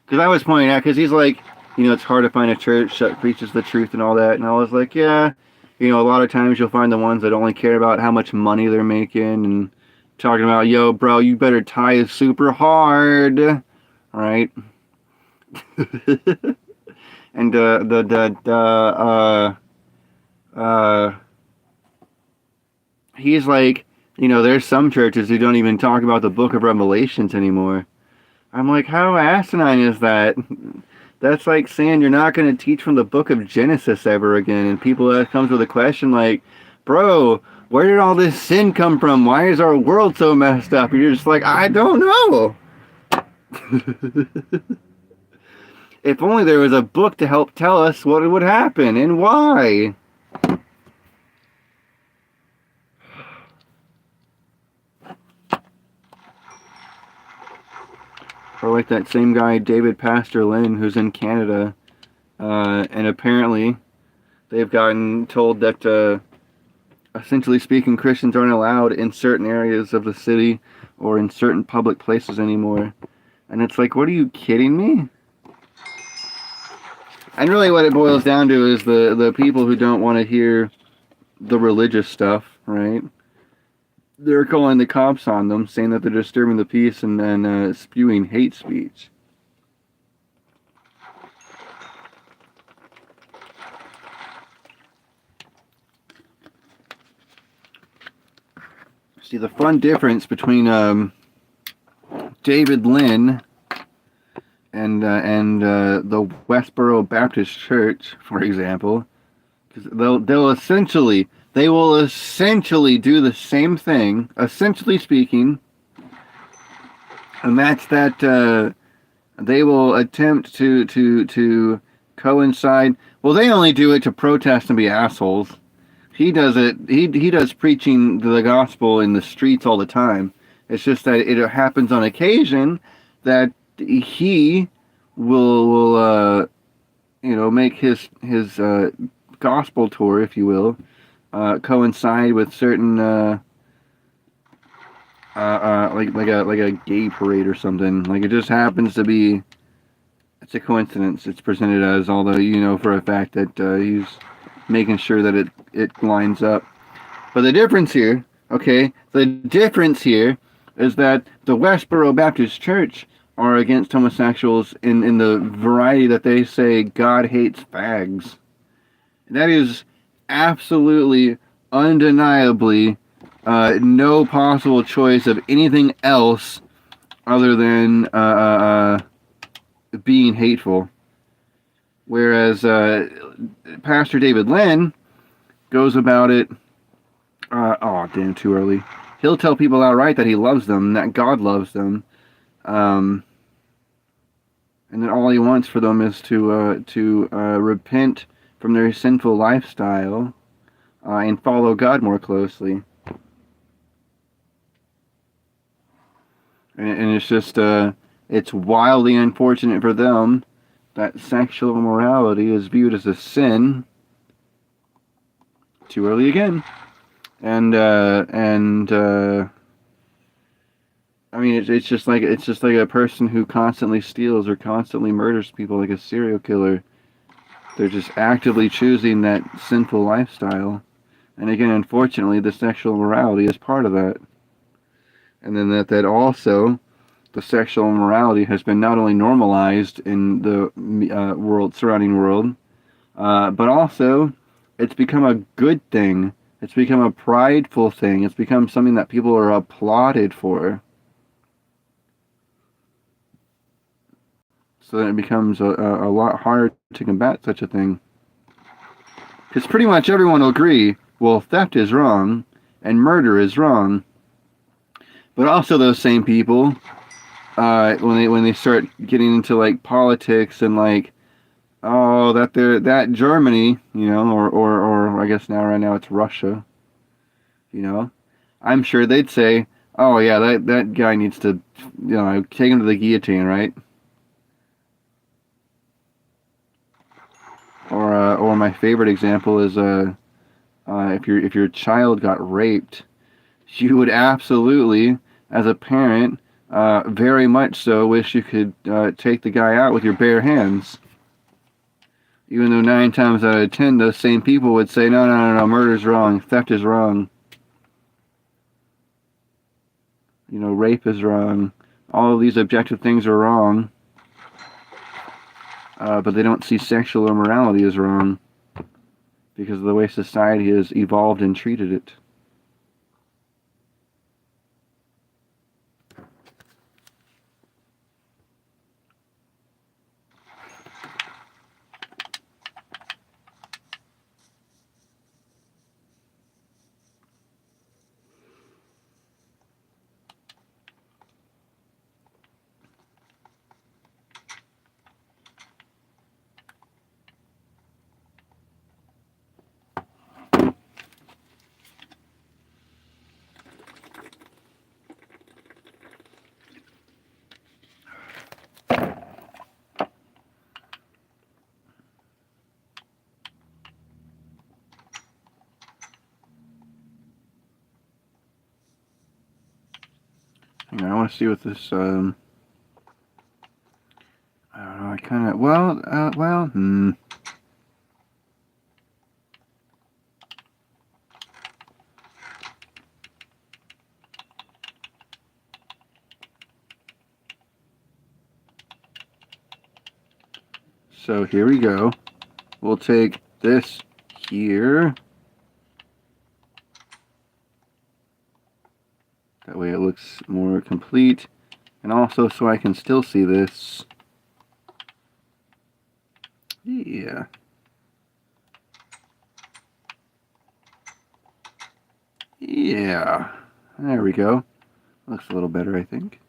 because I was pointing out, because he's like, it's hard to find a church that preaches the truth and all that, and I was like, yeah, a lot of times you'll find the ones that only care about how much money they're making, and talking about, yo, bro, you better tithe super hard, right? And he's like, there's some churches who don't even talk about the book of Revelations anymore. I'm like, how asinine is that? That's like saying you're not going to teach from the book of Genesis ever again. And people that comes with a question like, bro, where did all this sin come from? Why is our world so messed up? And you're just like, I don't know. If only there was a book to help tell us what would happen and why. Or like that same guy, David Pastor Lynn, who's in Canada. And apparently they've gotten told that, essentially speaking, Christians aren't allowed in certain areas of the city or in certain public places anymore. And it's like, what are you kidding me? And really what it boils down to is the people who don't want to hear the religious stuff, right? They're calling the cops on them, saying that they're disturbing the peace and spewing hate speech. See, the fun difference between David Lynn and the Westboro Baptist Church, for example, because they will essentially do the same thing, essentially speaking, and that's that they will attempt to coincide. Well, they only do it to protest and be assholes. He does it. He does preaching the gospel in the streets all the time. It's just that it happens on occasion that he will make his gospel tour, if you will, coincide with certain like a gay parade or something. Like, it just happens to be. It's a coincidence. It's presented as, although for a fact that he's making sure that it lines up. But the difference here, is that the Westboro Baptist Church are against homosexuals in the variety that they say God hates fags. That is absolutely, undeniably, no possible choice of anything else other than being hateful. Whereas Pastor David Lynn goes about it, too early. He'll tell people outright that he loves them, that God loves them, and that all he wants for them is to repent from their sinful lifestyle and follow God more closely. And it's just, it's wildly unfortunate for them that sexual immorality is viewed as a sin. Too early again. And I mean, it's just like a person who constantly steals or constantly murders people, like a serial killer. They're just actively choosing that sinful lifestyle. And again, unfortunately, the sexual immorality is part of that. And then that also, the sexual immorality has been not only normalized in the surrounding world, but also it's become a good thing. It's become a prideful thing. It's become something that people are applauded for. So then it becomes a lot harder to combat such a thing. Because pretty much everyone will agree, well, theft is wrong, and murder is wrong. But also those same people, when they start getting into like politics and like, oh, that Germany, or I guess right now it's Russia, I'm sure they'd say, oh yeah, that guy needs to, take him to the guillotine, right? Or my favorite example is if your child got raped, you would absolutely, as a parent, very much so wish you could take the guy out with your bare hands. Even though 9 times out of 10, those same people would say, no, no, no, no, murder's wrong, theft is wrong, rape is wrong, all of these objective things are wrong, but they don't see sexual immorality as wrong because of the way society has evolved and treated it. Hang on, I want to see what this, I don't know, I kind of, So here we go. We'll take this here. That way it looks more complete. And also so I can still see this. Yeah. Yeah. There we go. Looks a little better, I think.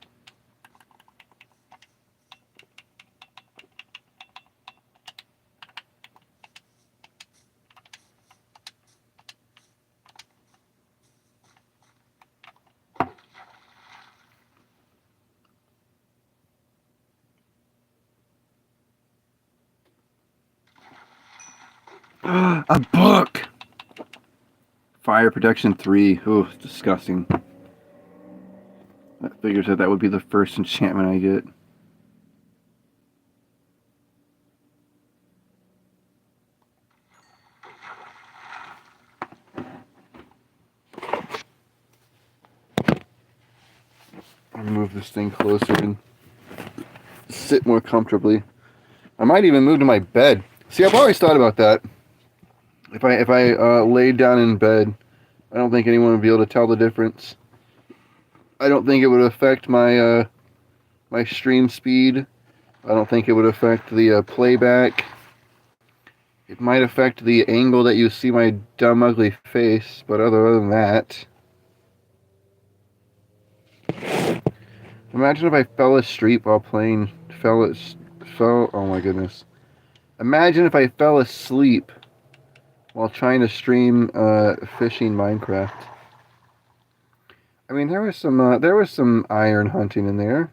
A book! Fire Protection 3. Ooh, disgusting. That figures that would be the first enchantment I get. I'll move this thing closer and sit more comfortably. I might even move to my bed. See, I've always thought about that. If I laid down in bed, I don't think anyone would be able to tell the difference. I don't think it would affect my my stream speed. I don't think it would affect the playback. It might affect the angle that you see my dumb, ugly face, but other than that... Imagine if I fell asleep while playing... Oh my goodness. Imagine if I fell asleep while trying to stream fishing Minecraft. I mean, there was some iron hunting in there.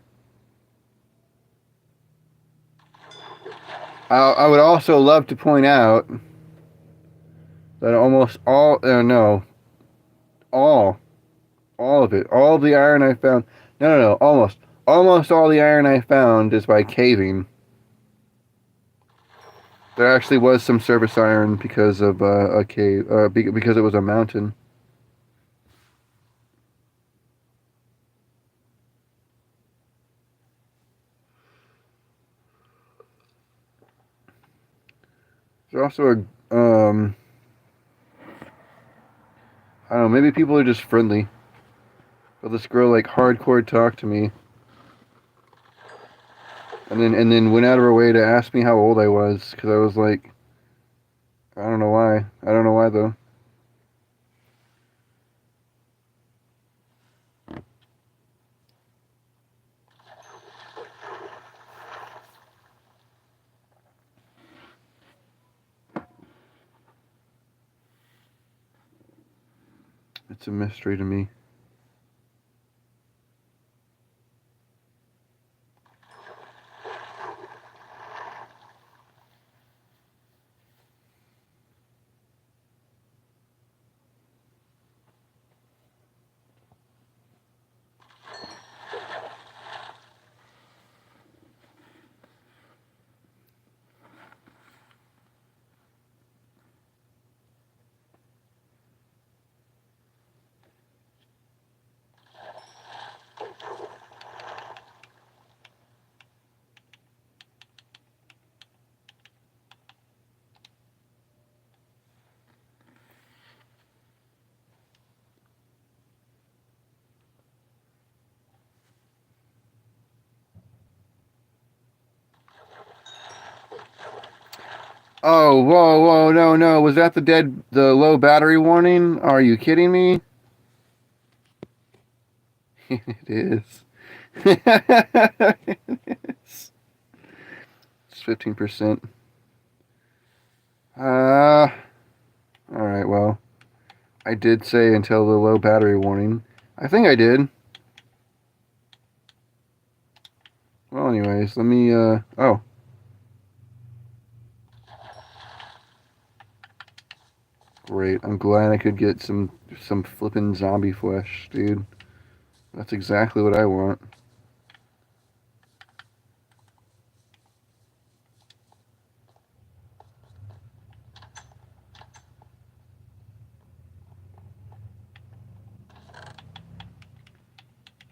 I would also love to point out that almost all of it, all of the iron I found. No, almost all the iron I found is by caving. There actually was some surface iron because of a cave, because it was a mountain. There's also a, I don't know, maybe people are just friendly. But this girl like hardcore talked to me. And then went out of her way to ask me how old I was, because I was like, I don't know why. I don't know why though. It's a mystery to me. Oh, whoa, whoa, no, no. Was that the low battery warning? Are you kidding me? It is. It's 15%. All right, well, I did say until the low battery warning. I think I did. Well, anyways, let me, oh. Great. I'm glad I could get some flippin' zombie flesh, dude. That's exactly what I want.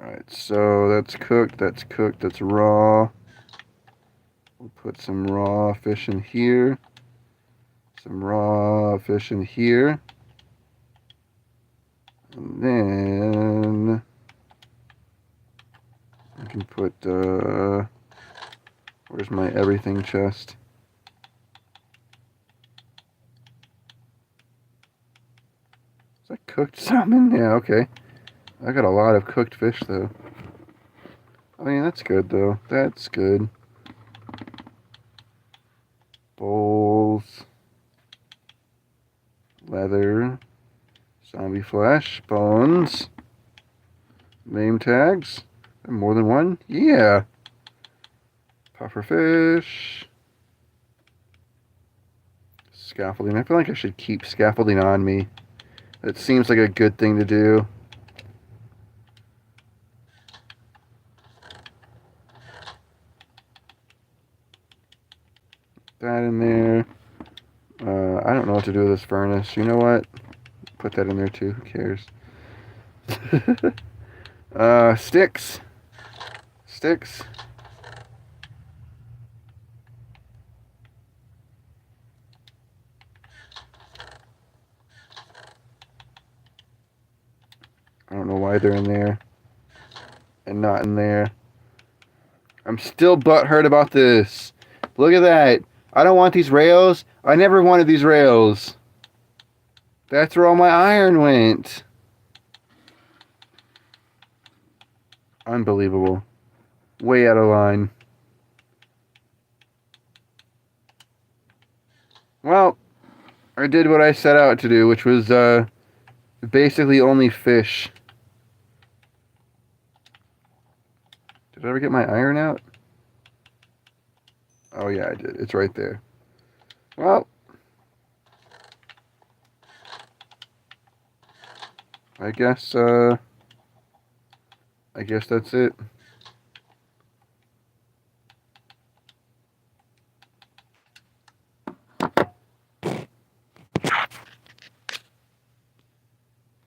Alright, so that's cooked, that's raw. We'll put some raw fish in here. Some raw fish in here. And then I can put, where's my everything chest? Is that cooked salmon? Yeah, okay. I got a lot of cooked fish, though. I mean, that's good, though. That's good. Bowls. Leather. Zombie flesh. Bones. Name tags. More than one? Yeah. Puffer fish. Scaffolding. I feel like I should keep scaffolding on me. It seems like a good thing to do. That in there. I don't know what to do with this furnace. You know what? Put that in there too. Who cares? Sticks. Sticks. I don't know why they're in there and not in there. I'm still butthurt about this. Look at that. I don't want these rails. I never wanted these rails. That's where all my iron went. Unbelievable. Way out of line. Well, I did what I set out to do, which was basically only fish. Did I ever get my iron out? Oh yeah, I did. It's right there. Well, I guess that's it.